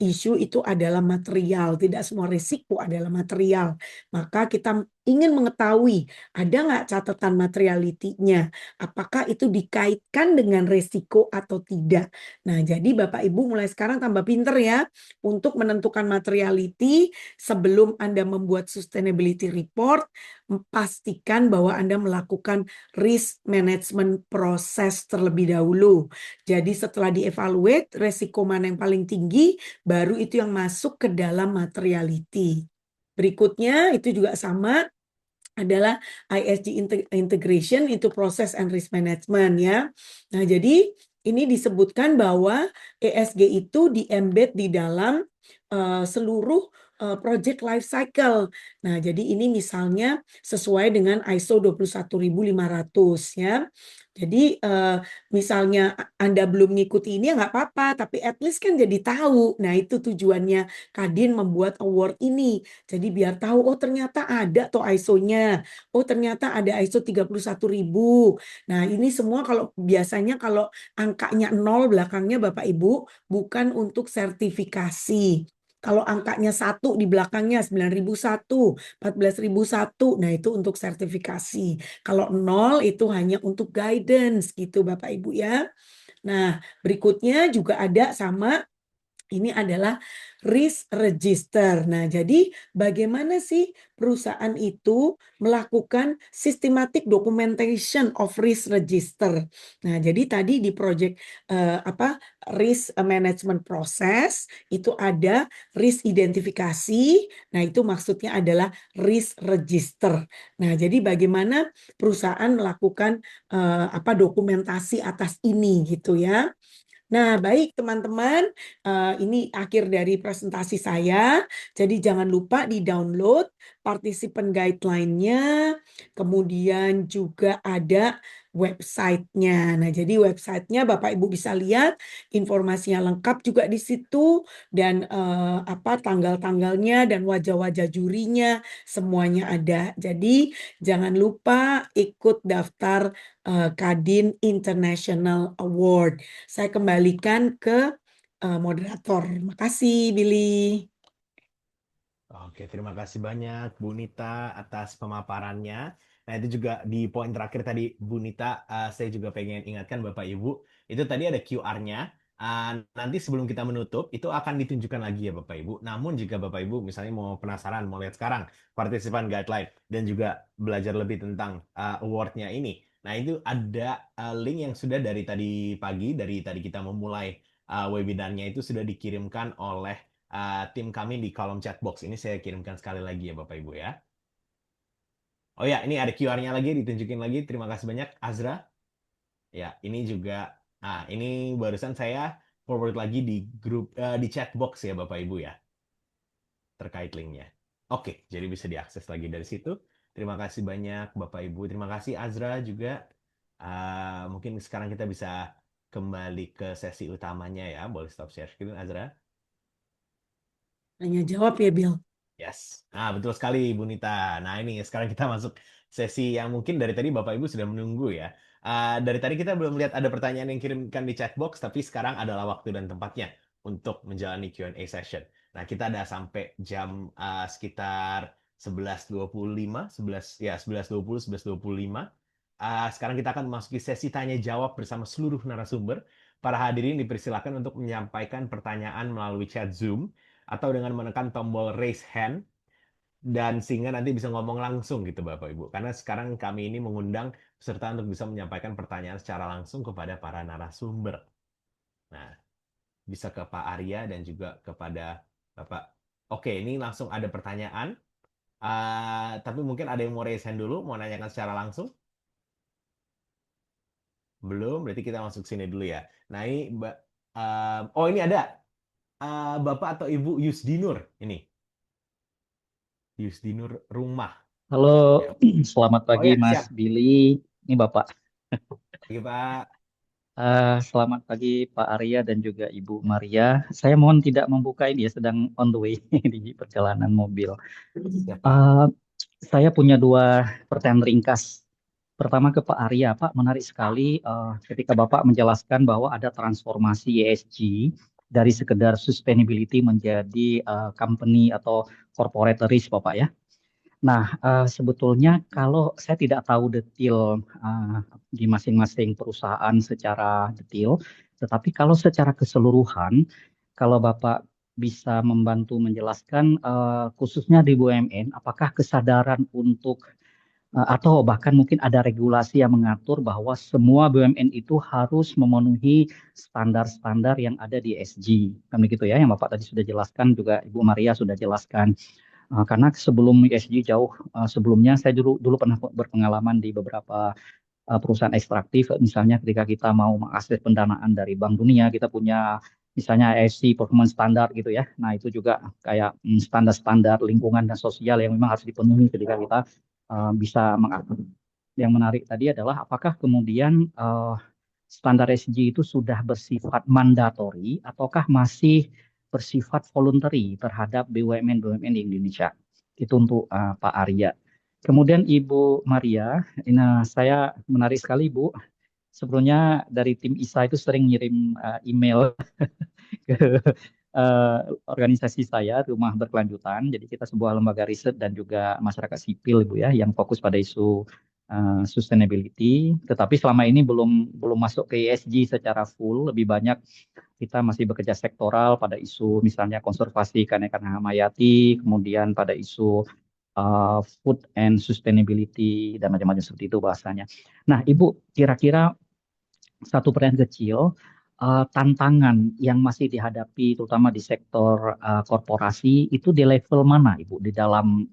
isu itu adalah material, tidak semua risiko adalah material. Maka kita ingin mengetahui ada nggak catatan materiality-nya, apakah itu dikaitkan dengan risiko atau tidak. Nah, jadi Bapak Ibu mulai sekarang tambah pinter ya untuk menentukan materiality sebelum Anda membuat sustainability report, pastikan bahwa Anda melakukan risk management proses terlebih dahulu. Jadi setelah dievaluate resiko mana yang paling tinggi, baru itu yang masuk ke dalam materiality. Berikutnya itu juga sama adalah ISG integration itu proses and risk management ya. Nah, jadi ini disebutkan bahwa ESG itu di-embed di dalam seluruh project life cycle. Nah, jadi ini misalnya sesuai dengan ISO 21500 ya. Jadi misalnya Anda belum ngikuti ini ya nggak apa-apa, tapi at least kan jadi tahu. Nah, itu tujuannya Kadin membuat award ini. Jadi biar tahu, oh ternyata ada tuh ISO-nya. Oh ternyata ada ISO 31.000. Nah, ini semua kalau biasanya kalau angkanya 0 belakangnya Bapak Ibu bukan untuk sertifikasi. Kalau angkanya 1 di belakangnya 9.001, 14.001, nah itu untuk sertifikasi. Kalau 0 itu hanya untuk guidance gitu Bapak Ibu ya. Nah, berikutnya juga ada sama ini adalah risk register. Nah, jadi bagaimana sih perusahaan itu melakukan systematic documentation of risk register. Nah, jadi tadi di project risk management process itu ada risk identifikasi. Nah, itu maksudnya adalah risk register. Nah, jadi bagaimana perusahaan melakukan dokumentasi atas ini gitu ya. Nah, baik teman-teman, ini akhir dari presentasi saya. Jadi jangan lupa di-download participant guideline-nya, kemudian juga ada website-nya. Nah, jadi website-nya Bapak Ibu bisa lihat informasinya lengkap juga di situ dan tanggal-tanggalnya dan wajah-wajah jurinya semuanya ada. Jadi jangan lupa ikut daftar Kadin International Award. Saya kembalikan ke moderator. Makasih, Billy. Oke, terima kasih banyak Bu Nita atas pemaparannya. Nah, itu juga di poin terakhir tadi Bu Nita, saya juga pengen ingatkan Bapak Ibu, itu tadi ada QR-nya. Nanti sebelum kita menutup, itu akan ditunjukkan lagi ya Bapak Ibu. Namun jika Bapak Ibu misalnya mau penasaran, mau lihat sekarang partisipan guideline dan juga belajar lebih tentang award-nya ini. Nah, itu ada link yang sudah dari tadi pagi, dari tadi kita memulai webinarnya itu sudah dikirimkan oleh tim kami di kolom chat box. Ini saya kirimkan sekali lagi ya Bapak Ibu ya. Oh ya, ini ada QR-nya lagi, ditunjukin lagi. Terima kasih banyak Azra. Ya, ini juga, ini barusan saya forward lagi di grup, di chat box ya Bapak Ibu ya, terkait linknya. Oke, jadi bisa diakses lagi dari situ. Terima kasih banyak Bapak Ibu. Terima kasih Azra juga. Mungkin sekarang kita bisa kembali ke sesi utamanya ya. Boleh stop share screen Azra. Hanya jawab ya, Bill. Yes, betul sekali Bu Nita. Nah ini sekarang kita masuk sesi yang mungkin dari tadi Bapak Ibu sudah menunggu ya. Dari tadi kita belum lihat ada pertanyaan yang kirimkan di chat box, tapi sekarang adalah waktu dan tempatnya untuk menjalani Q&A session. Nah kita ada sampai jam sekitar 11.25, 11.20, 11.25. Sekarang kita akan memasuki sesi tanya jawab bersama seluruh narasumber. Para hadirin dipersilakan untuk menyampaikan pertanyaan melalui chat Zoom atau dengan menekan tombol raise hand dan sehingga nanti bisa ngomong langsung gitu Bapak Ibu. Karena sekarang kami ini mengundang peserta untuk bisa menyampaikan pertanyaan secara langsung kepada para narasumber. Nah, bisa ke Pak Arya dan juga kepada Bapak. Oke, ini langsung ada pertanyaan. Tapi mungkin ada yang mau raise hand dulu, mau nanyakan secara langsung? Belum, berarti kita masuk sini dulu ya. Nah, ini ini ada Bapak atau Ibu Yusdinur ini. Yusdinur Rumah. Halo, Ya. selamat Oh pagi ya, Mas siap. Billy. Ini Bapak. Pagi Pak. Selamat pagi Pak Arya dan juga Ibu Maria. Saya mohon tidak membuka ini ya, sedang on the way di perjalanan mobil. Siap Pak. Eh, saya punya dua pertanyaan ringkas. Pertama ke Pak Arya, Pak, menarik sekali ketika Bapak menjelaskan bahwa ada transformasi ESG dari sekedar sustainability menjadi company atau corporate risk, Bapak ya. Nah, sebetulnya kalau saya tidak tahu detail di masing-masing perusahaan secara detail, tetapi kalau secara keseluruhan, kalau Bapak bisa membantu menjelaskan khususnya di BUMN, apakah kesadaran untuk atau bahkan mungkin ada regulasi yang mengatur bahwa semua BUMN itu harus memenuhi standar-standar yang ada di ESG. Kan begitu ya, yang Bapak tadi sudah jelaskan, juga Ibu Maria sudah jelaskan. Karena sebelum ESG jauh sebelumnya saya dulu pernah berpengalaman di beberapa perusahaan ekstraktif, misalnya ketika kita mau mengakses pendanaan dari Bank Dunia, kita punya misalnya ESG performance standar gitu ya. Nah itu juga kayak standar-standar lingkungan dan sosial yang memang harus dipenuhi ketika kita bisa mengakses. Yang menarik tadi adalah apakah kemudian standar ESG itu sudah bersifat mandatori ataukah masih bersifat voluntary terhadap BUMN-BUMN di Indonesia. Itu untuk Pak Arya. Kemudian Ibu Maria, ini saya menarik sekali Bu. Sebelumnya dari tim ISA itu sering ngirim email ke organisasi saya, Rumah Berkelanjutan. Jadi kita sebuah lembaga riset dan juga masyarakat sipil Ibu ya, yang fokus pada isu sustainability. Tetapi selama ini belum masuk ke ESG secara full, lebih banyak kita masih bekerja sektoral pada isu misalnya konservasi keanekaragaman hayati, kemudian pada isu food and sustainability dan macam-macam seperti itu bahasanya. Nah, Ibu, kira-kira satu pertanyaan kecil, tantangan yang masih dihadapi terutama di sektor korporasi itu di level mana, Ibu, di dalam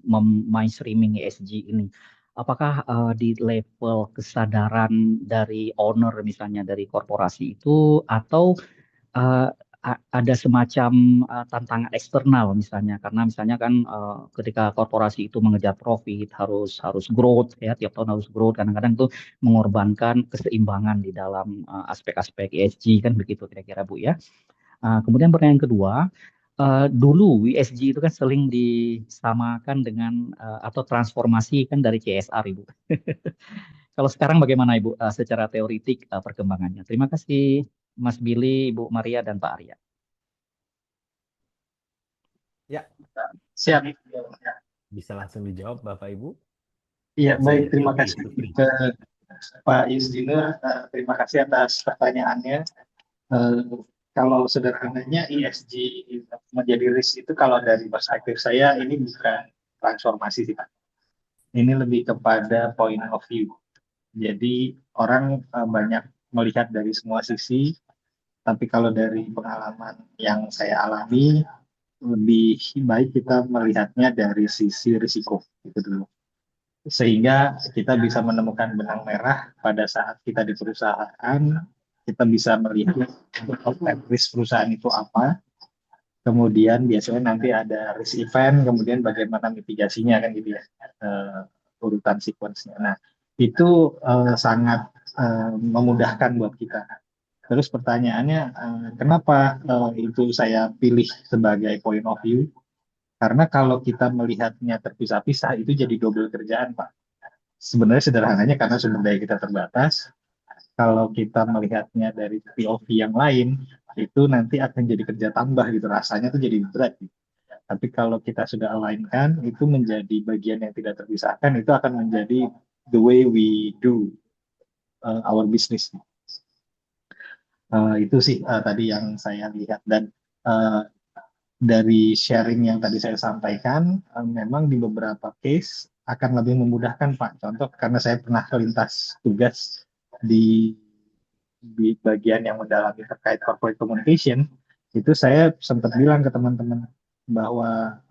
mainstreaming ESG ini? Apakah di level kesadaran dari owner misalnya dari korporasi itu atau uh, ada semacam tantangan eksternal misalnya karena misalnya kan ketika korporasi itu mengejar profit harus growth ya tiap tahun harus growth kadang-kadang itu mengorbankan keseimbangan di dalam aspek-aspek ESG kan begitu kira-kira Bu ya. Kemudian pertanyaan kedua, dulu ESG itu kan sering disamakan dengan atau transformasi kan dari CSR Ibu. Kalau sekarang bagaimana Ibu secara teoritik perkembangannya? Terima kasih Mas Billy, Ibu Maria, dan Pak Arya. Ya, Siap. bisa langsung dijawab Bapak Ibu. Iya, baik. Terima Oke, kasih ke Pak Yusdinur. Terima kasih atas pertanyaannya. Eh, Kalau sederhananya ESG menjadi risk itu kalau dari perspektif saya ini bukan transformasi sih Pak. Ini lebih kepada point of view. Jadi orang banyak melihat dari semua sisi, tapi kalau dari pengalaman yang saya alami, lebih baik kita melihatnya dari sisi risiko gitu dulu. Sehingga kita bisa menemukan benang merah pada saat kita di perusahaan, kita bisa melihat risk perusahaan itu apa, kemudian biasanya nanti ada risk event, kemudian bagaimana mitigasinya kan gitu ya, urutan sequence-nya. Nah, itu sangat memudahkan buat kita. Terus pertanyaannya, kenapa itu saya pilih sebagai point of view? Karena kalau kita melihatnya terpisah-pisah, itu jadi double kerjaan, Pak. Sebenarnya sederhananya karena sumber daya kita terbatas. Kalau kita melihatnya dari POV yang lain, itu nanti akan jadi kerja tambah gitu. Rasanya tuh jadi berat gitu. Tapi kalau kita sudah align-kan, itu menjadi bagian yang tidak terpisahkan, itu akan menjadi the way we do our business. Itu sih tadi yang saya lihat. Dan uh, dari sharing yang tadi saya sampaikan, memang di beberapa case akan lebih memudahkan Pak. Contoh karena saya pernah lintas tugas di bagian yang mendalami terkait corporate communication, itu saya sempat bilang ke teman-teman bahwa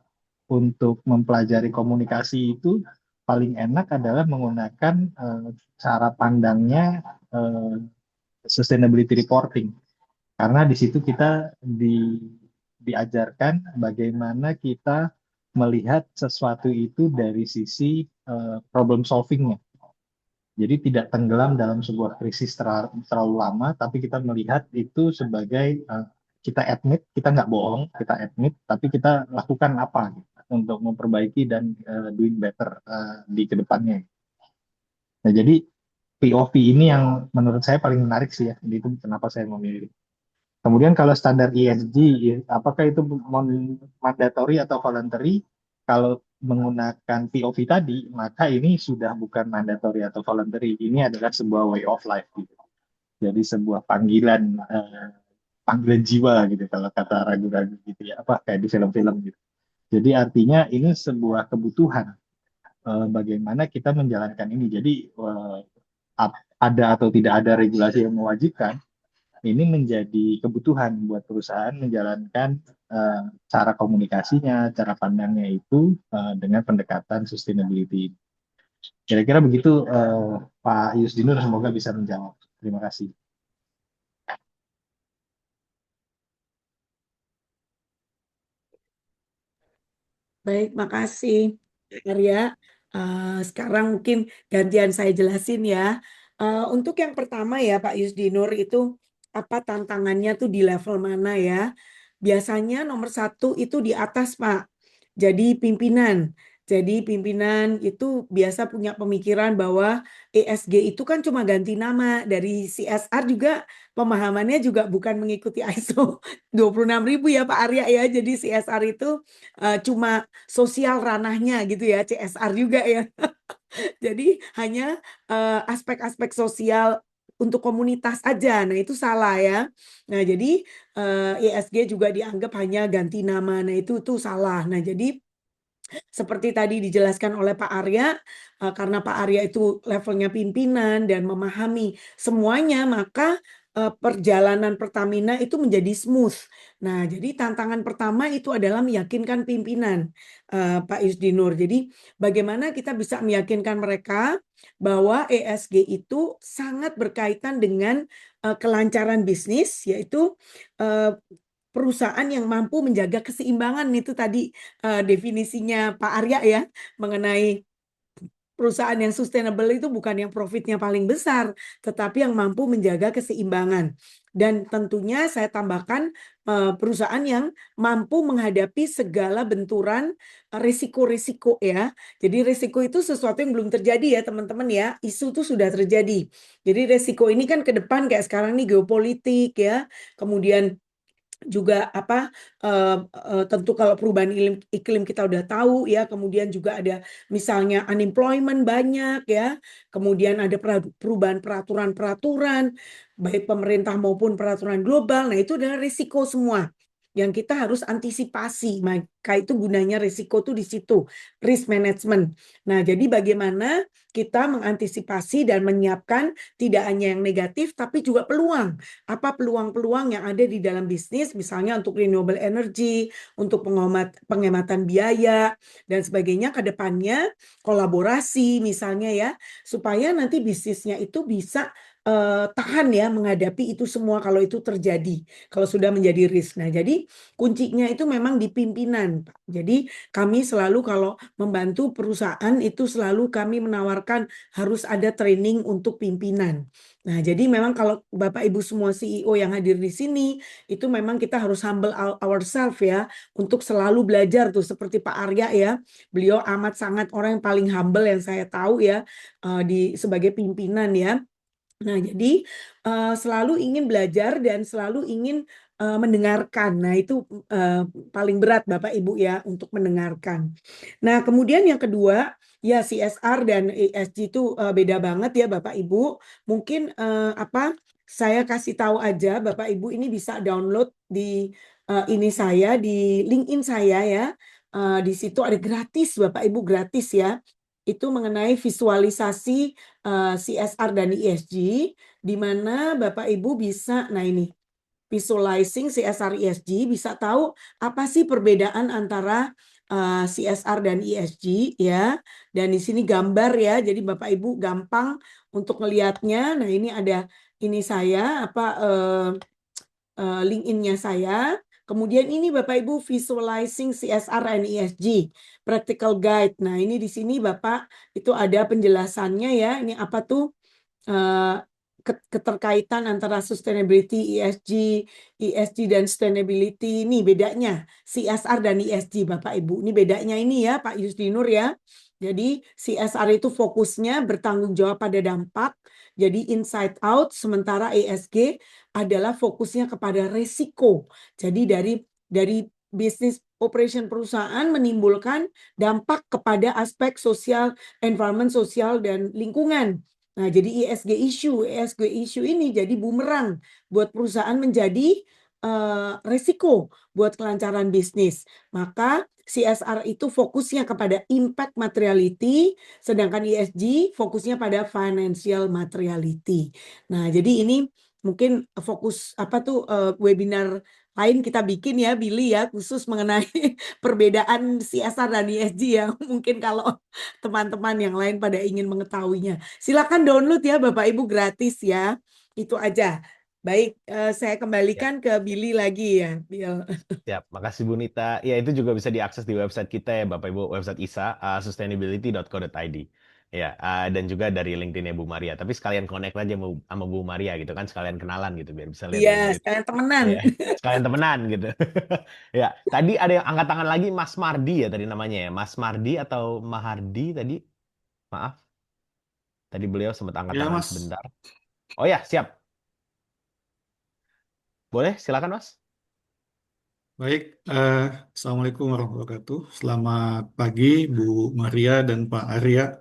untuk mempelajari komunikasi itu paling enak adalah menggunakan cara pandangnya sustainability reporting. Karena di situ kita diajarkan bagaimana kita melihat sesuatu itu dari sisi problem solvingnya. Jadi tidak tenggelam dalam sebuah krisis terlalu lama, tapi kita melihat itu sebagai kita admit, kita nggak bohong, kita admit, tapi kita lakukan apa gitu, untuk memperbaiki dan doing better di kedepannya. Nah, jadi POV ini yang menurut saya paling menarik sih ya, itu kenapa saya memilih. Kemudian kalau standar ESG, apakah itu mandatory atau voluntary? Kalau menggunakan POV tadi, maka ini sudah bukan mandatory atau voluntary. Ini adalah sebuah way of life gitu. Jadi sebuah panggilan jiwa gitu kalau kata ragu-ragu gitu ya, apa kayak di film-film gitu. Jadi artinya ini sebuah kebutuhan bagaimana kita menjalankan ini. Jadi ada atau tidak ada regulasi yang mewajibkan, ini menjadi kebutuhan buat perusahaan menjalankan cara komunikasinya, cara pandangnya itu dengan pendekatan sustainability. Kira-kira begitu Pak Yusdinur, semoga bisa menjawab. Terima kasih. Baik, makasih Arya. Sekarang mungkin gantian saya jelasin ya. Untuk yang pertama ya Pak Yusdinur itu apa tantangannya tuh di level mana ya? Biasanya nomor satu itu di atas Pak. Jadi pimpinan. Jadi pimpinan itu biasa punya pemikiran bahwa ESG itu kan cuma ganti nama. Dari CSR juga pemahamannya juga bukan mengikuti ISO 26.000 ya Pak Arya ya. Jadi CSR itu cuma sosial ranahnya gitu ya, CSR juga ya. Jadi hanya aspek-aspek sosial untuk komunitas aja. Nah, itu salah ya. Nah, jadi ESG juga dianggap hanya ganti nama. Nah, itu salah. Nah, jadi seperti tadi dijelaskan oleh Pak Arya, karena Pak Arya itu levelnya pimpinan dan memahami semuanya, maka perjalanan Pertamina itu menjadi smooth. Nah, jadi tantangan pertama itu adalah meyakinkan pimpinan, Pak Yusdinur. Jadi bagaimana kita bisa meyakinkan mereka bahwa ESG itu sangat berkaitan dengan kelancaran bisnis, yaitu perusahaan yang mampu menjaga keseimbangan. Itu tadi definisinya Pak Arya ya, mengenai perusahaan yang sustainable itu bukan yang profitnya paling besar, tetapi yang mampu menjaga keseimbangan. Dan tentunya saya tambahkan perusahaan yang mampu menghadapi segala benturan risiko-risiko ya. Jadi risiko itu sesuatu yang belum terjadi ya teman-teman ya. Isu itu sudah terjadi. Jadi risiko ini kan ke depan kayak sekarang nih geopolitik ya. Kemudian juga apa tentu kalau perubahan iklim kita udah tahu ya, kemudian juga ada misalnya unemployment banyak ya, kemudian ada perubahan peraturan-peraturan baik pemerintah maupun peraturan global. Nah, itu adalah risiko semua yang kita harus antisipasi. Maka itu gunanya risiko tuh di situ, risk management. Nah, jadi bagaimana kita mengantisipasi dan menyiapkan tidak hanya yang negatif tapi juga peluang. Apa peluang-peluang yang ada di dalam bisnis, misalnya untuk renewable energy, untuk penghematan biaya, dan sebagainya ke depannya, kolaborasi misalnya ya, supaya nanti bisnisnya itu bisa tahan ya menghadapi itu semua kalau itu terjadi, kalau sudah menjadi risk. Nah, jadi kuncinya itu memang di pimpinan, Pak. Jadi kami selalu kalau membantu perusahaan itu selalu kami menawarkan harus ada training untuk pimpinan. Nah, jadi memang kalau Bapak Ibu semua CEO yang hadir di sini, itu memang kita harus humble ourselves ya, untuk selalu belajar tuh, seperti Pak Arya ya, beliau amat sangat orang yang paling humble yang saya tahu ya, sebagai pimpinan ya. Nah, jadi selalu ingin belajar dan selalu ingin mendengarkan. Nah, itu paling berat Bapak Ibu ya untuk mendengarkan. Nah, kemudian yang kedua, ya CSR dan ESG itu beda banget ya Bapak Ibu. Mungkin saya kasih tahu aja Bapak Ibu ini bisa download di ini saya di LinkedIn saya ya. Di situ ada gratis Bapak Ibu, gratis ya. Itu mengenai visualisasi CSR dan ESG, di mana Bapak Ibu bisa, nah ini, visualizing CSR ESG, bisa tahu apa sih perbedaan antara CSR dan ESG ya. Dan di sini gambar ya, jadi Bapak Ibu gampang untuk melihatnya. Nah, ini ada ini saya LinkedIn-nya saya. Kemudian ini Bapak Ibu visualizing CSR and ESG practical guide. Nah, ini di sini Bapak itu ada penjelasannya ya. Ini apa tuh keterkaitan antara sustainability, ESG dan sustainability. Ini bedanya CSR dan ESG Bapak Ibu. Ini bedanya ini ya Pak Yusdinur ya. Jadi CSR itu fokusnya bertanggung jawab pada dampak. Jadi inside out, sementara ESG adalah fokusnya kepada resiko. Jadi dari bisnis operation perusahaan menimbulkan dampak kepada aspek sosial, environment sosial dan lingkungan. Nah, jadi ESG issue ini jadi bumerang buat perusahaan menjadi resiko buat kelancaran bisnis. Maka CSR itu fokusnya kepada impact materiality, sedangkan ESG fokusnya pada financial materiality. Nah, jadi ini mungkin fokus apa tuh webinar lain kita bikin ya, Billy ya, khusus mengenai perbedaan CSR dan ESG ya. Mungkin kalau teman-teman yang lain pada ingin mengetahuinya. Silakan download ya Bapak Ibu, gratis ya. Itu aja. Baik, saya Ya, kembalikan ke Billy lagi ya, Bill. siap. Makasih Bu Nita. Ya, itu juga bisa diakses di website kita ya, Bapak Ibu, website ISA, sustainability.co.id. Ya, dan juga dari LinkedIn-nya Bu Maria. Tapi sekalian connect aja sama Bu Maria gitu kan, sekalian kenalan gitu biar bisa lihat Iya, web-web. sekalian temenan. Ya, sekalian temenan gitu. Ya, tadi ada yang angkat tangan lagi, Mas Mardi ya tadi namanya ya. Mas Mardi atau Mahardi tadi? Maaf, tadi beliau sempat angkat Ya, tangan Mas. sebentar. Oh ya, siap. Boleh, silakan Mas. Baik. Assalamualaikum warahmatullahi wabarakatuh. Selamat pagi, Bu Maria dan Pak Arya.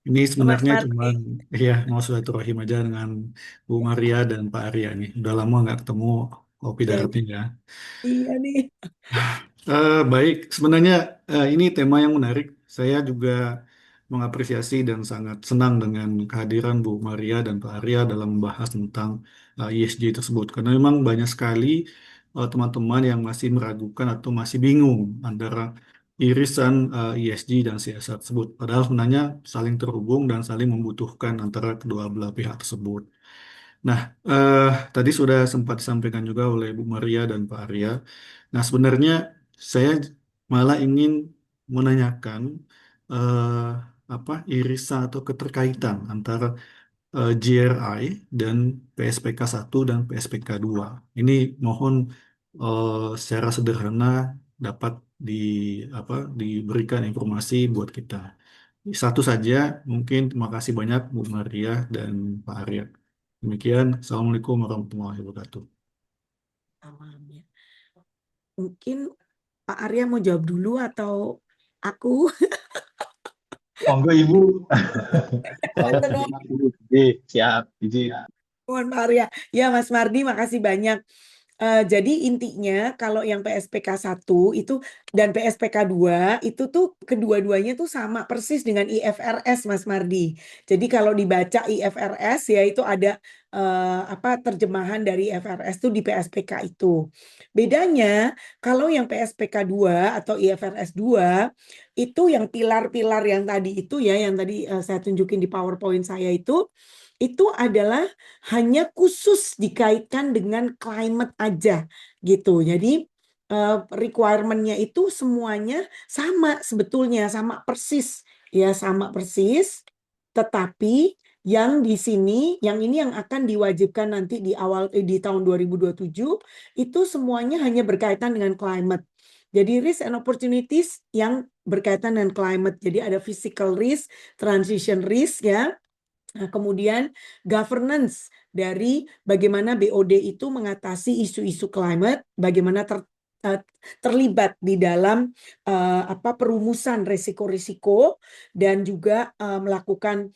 Ini Mas sebenarnya cuma Marti. ya mau silaturahim aja dengan Bu Maria dan Pak Arya nih. Udah lama nggak ketemu kopi Ya, daratnya ya. iya nih. Baik, sebenarnya ini tema yang menarik. Saya juga mengapresiasi dan sangat senang dengan kehadiran Bu Maria dan Pak Arya dalam membahas tentang ESG tersebut. Karena memang banyak sekali teman-teman yang masih meragukan atau masih bingung antara irisan ESG dan CSR tersebut. Padahal sebenarnya saling terhubung dan saling membutuhkan antara kedua belah pihak tersebut. Nah, tadi sudah sempat disampaikan juga oleh Bu Maria dan Pak Arya. Nah, sebenarnya saya malah ingin menanyakan eh, apa irisan atau keterkaitan antara GRI dan PSPK 1 dan PSPK 2. Ini mohon secara sederhana dapat di diberikan informasi buat kita. Satu saja, mungkin terima kasih banyak Bu Maria dan Pak Arya. Demikian, Assalamualaikum warahmatullahi wabarakatuh. Paham ya. Mungkin Pak Arya mau jawab dulu atau aku? Monggo Ibu. Saya Tante dong. menyimak dulu. Oke, siap. Izin. Mohon Pak Arya. Ya Mas Mardi, makasih banyak. Jadi intinya kalau yang PSPK 1 itu dan PSPK 2 itu tuh kedua-duanya tuh sama persis dengan IFRS Mas Mardi. Jadi kalau dibaca IFRS ya itu ada terjemahan dari IFRS tuh di PSPK itu. Bedanya kalau yang PSPK 2 atau IFRS 2 itu yang pilar-pilar yang tadi itu ya yang tadi saya tunjukin di PowerPoint saya itu adalah hanya khusus dikaitkan dengan climate aja gitu. Jadi requirement-nya itu semuanya sama sebetulnya, sama persis. Ya, sama persis. Tetapi yang di sini, yang ini yang akan diwajibkan nanti di tahun 2027 itu semuanya hanya berkaitan dengan climate. Jadi risk and opportunities yang berkaitan dengan climate. Jadi ada physical risk, transition risk ya. Nah, kemudian governance dari bagaimana BOD itu mengatasi isu-isu climate, bagaimana terlibat di dalam perumusan risiko-risiko dan juga melakukan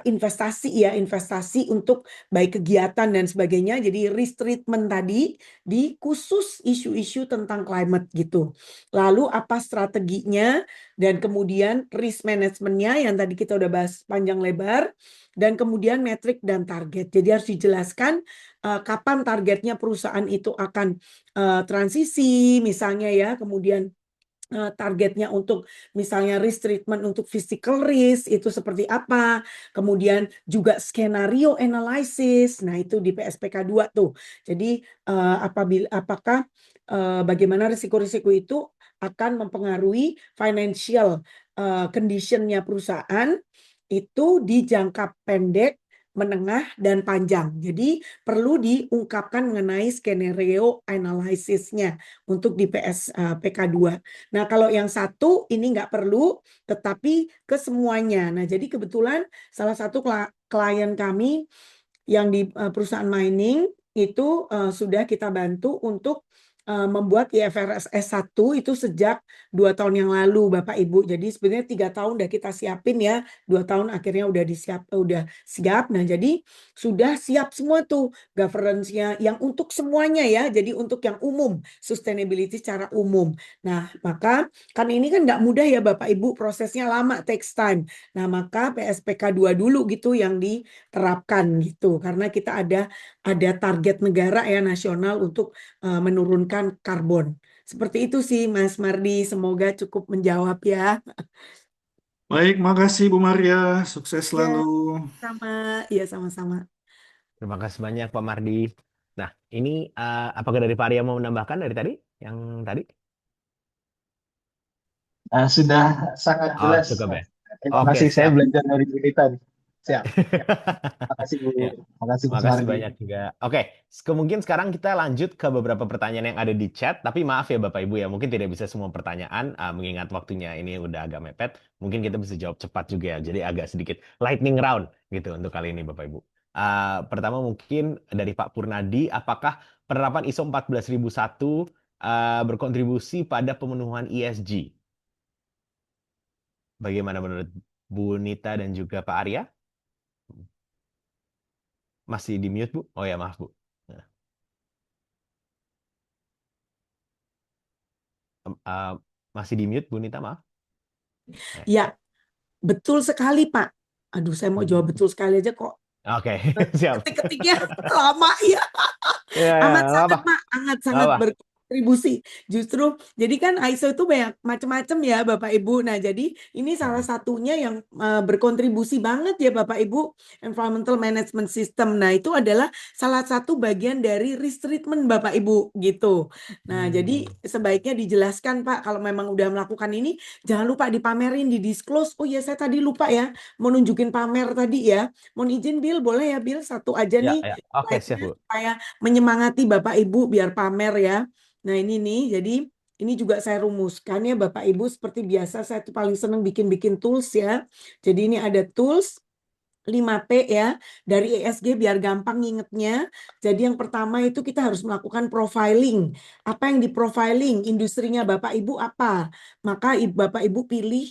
investasi untuk baik kegiatan dan sebagainya. Jadi risk treatment tadi di khusus isu-isu tentang climate gitu. Lalu apa strateginya dan kemudian risk manajemennya yang tadi kita udah bahas panjang lebar. Dan kemudian metrik dan target. Jadi harus dijelaskan kapan targetnya perusahaan itu akan transisi misalnya ya, kemudian targetnya untuk misalnya risk treatment untuk physical risk itu seperti apa, kemudian juga skenario analysis. Nah, itu di PSPK 2 tuh. Jadi apakah bagaimana risiko-risiko itu akan mempengaruhi financial condition-nya perusahaan itu di jangka pendek, menengah, dan panjang. Jadi perlu diungkapkan mengenai skenario analisisnya untuk di PSPK 2. Nah, kalau yang satu ini nggak perlu, tetapi ke semuanya. Nah, jadi kebetulan salah satu klien kami yang di perusahaan mining itu sudah kita bantu untuk membuat IFRS S1 itu sejak 2 tahun yang lalu Bapak Ibu. Jadi sebenarnya 3 tahun udah kita siapin ya, 2 tahun akhirnya udah siap. Nah, jadi sudah siap semua tuh governance-nya yang untuk semuanya ya. Jadi untuk yang umum, sustainability secara umum. Nah, maka kan ini kan nggak mudah ya Bapak Ibu, prosesnya lama, takes time. Nah, maka PSPK 2 dulu gitu yang diterapkan gitu. Karena kita ada target negara ya nasional untuk menurunkan karbon. Seperti itu sih Mas Mardi, semoga cukup menjawab ya. Baik, makasih Bu Maria. Sukses Ya, selalu. sama-sama. Terima kasih banyak Pak Mardi. Nah, ini apakah dari Pak Arya mau menambahkan dari tadi? Yang tadi? Sudah sangat Oh, jelas. cukup ya. Terima Oke, kasih, saya siap. belajar dari Bu Rita nih. Siap. Terima kasih Bu. Ya, Terima kasih Mas makasih Mardi. banyak juga. Oke, mungkin sekarang kita lanjut ke beberapa pertanyaan yang ada di chat. Tapi maaf ya Bapak Ibu ya, mungkin tidak bisa semua pertanyaan, mengingat waktunya ini udah agak mepet. Mungkin kita bisa jawab cepat juga ya, jadi agak sedikit lightning round gitu untuk kali ini Bapak Ibu. Pertama mungkin dari Pak Purnadi, apakah penerapan ISO 14001 berkontribusi pada pemenuhan ESG? Bagaimana menurut Bu Nita dan juga Pak Arya? Masih di mute, Bu? Oh ya, maaf, Bu. Masih di mute, Bu Nita, maaf. Ya, betul sekali Pak. Aduh, saya mau jawab betul sekali aja kok. Oke, siap. Ketik-ketiknya lama ya. Ya, Amat nggak sangat apa. Pak, sangat Apa? berkontribusi. Justru, jadi kan ISO itu banyak macam-macam ya Bapak Ibu. Nah, jadi ini salah satunya yang berkontribusi banget ya Bapak Ibu, Environmental Management System. Nah, itu adalah salah satu bagian dari risk treatment Bapak Ibu gitu. Nah, jadi sebaiknya dijelaskan Pak, kalau memang udah melakukan ini, jangan lupa dipamerin, di-disclose. Oh ya, saya tadi lupa ya, mau nunjukin pamer tadi ya. Mohon izin Bill, boleh ya Bill, satu aja Ya, nih. ya. Oke, siap, Bu. Supaya menyemangati Bapak Ibu biar pamer ya. Nah, ini nih, jadi ini juga saya rumuskan ya Bapak Ibu. Seperti biasa saya tuh paling senang bikin-bikin tools ya. Jadi ini ada tools. 5P ya, dari ESG biar gampang ngingetnya. Jadi yang pertama itu kita harus melakukan profiling. Apa yang di-profiling? Industrinya Bapak Ibu apa? Maka Bapak Ibu pilih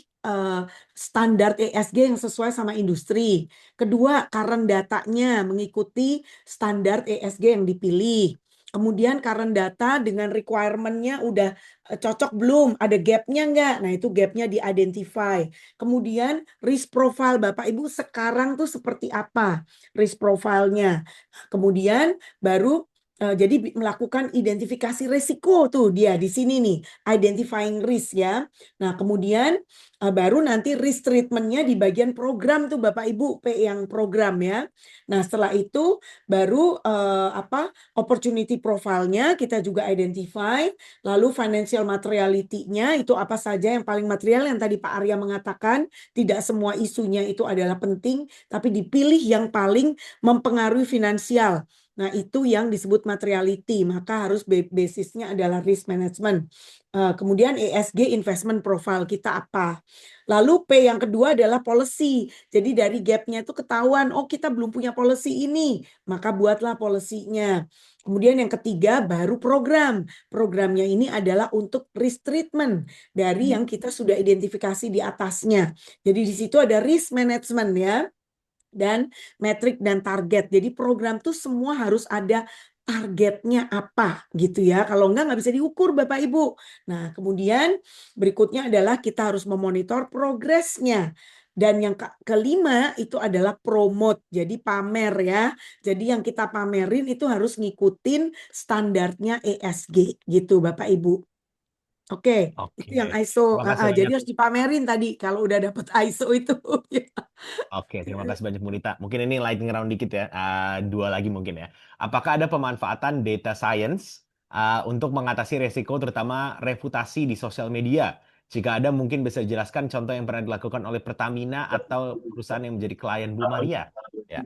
standar ESG yang sesuai sama industri. Kedua, current datanya mengikuti standar ESG yang dipilih. Kemudian current data dengan requirement-nya udah cocok belum? Ada gap-nya nggak? Nah itu gap-nya di-identify. Kemudian risk profile Bapak Ibu sekarang tuh seperti apa risk profile-nya. Kemudian baru jadi melakukan identifikasi risiko tuh dia di sini nih, identifying risk ya. Nah, kemudian baru nanti risk treatment-nya di bagian program tuh Bapak Ibu, P yang program ya. Nah, setelah itu baru opportunity profile-nya kita juga identify, lalu financial materiality-nya itu apa saja yang paling material yang tadi Pak Arya mengatakan, tidak semua isunya itu adalah penting, tapi dipilih yang paling mempengaruhi finansial. Nah, itu yang disebut materiality, maka harus basisnya adalah risk management. Kemudian ESG investment profile kita apa. Lalu P yang kedua adalah policy. Jadi dari gap-nya itu ketahuan, oh kita belum punya policy ini, maka buatlah policy-nya. Kemudian yang ketiga baru program. Programnya ini adalah untuk risk treatment dari yang kita sudah identifikasi di atasnya. Jadi di situ ada risk management ya, dan metrik dan target. Jadi program tuh semua harus ada targetnya apa gitu ya. Kalau nggak bisa diukur Bapak Ibu. Nah kemudian berikutnya adalah kita harus memonitor progresnya. Dan yang kelima itu adalah promote, jadi pamer ya. Jadi yang kita pamerin itu harus ngikutin standarnya ESG gitu Bapak Ibu. Oke, itu yang Oke, ISO. terima kasih Jadi banyak. harus dipamerin tadi kalau udah dapat ISO itu. Oke, terima kasih banyak Bu Nita. Mungkin ini lightning round dikit ya, dua lagi mungkin ya. Apakah ada pemanfaatan data science untuk mengatasi resiko terutama reputasi di sosial media? Jika ada mungkin bisa jelaskan contoh yang pernah dilakukan oleh Pertamina atau perusahaan yang menjadi klien Bu Maria. Ya,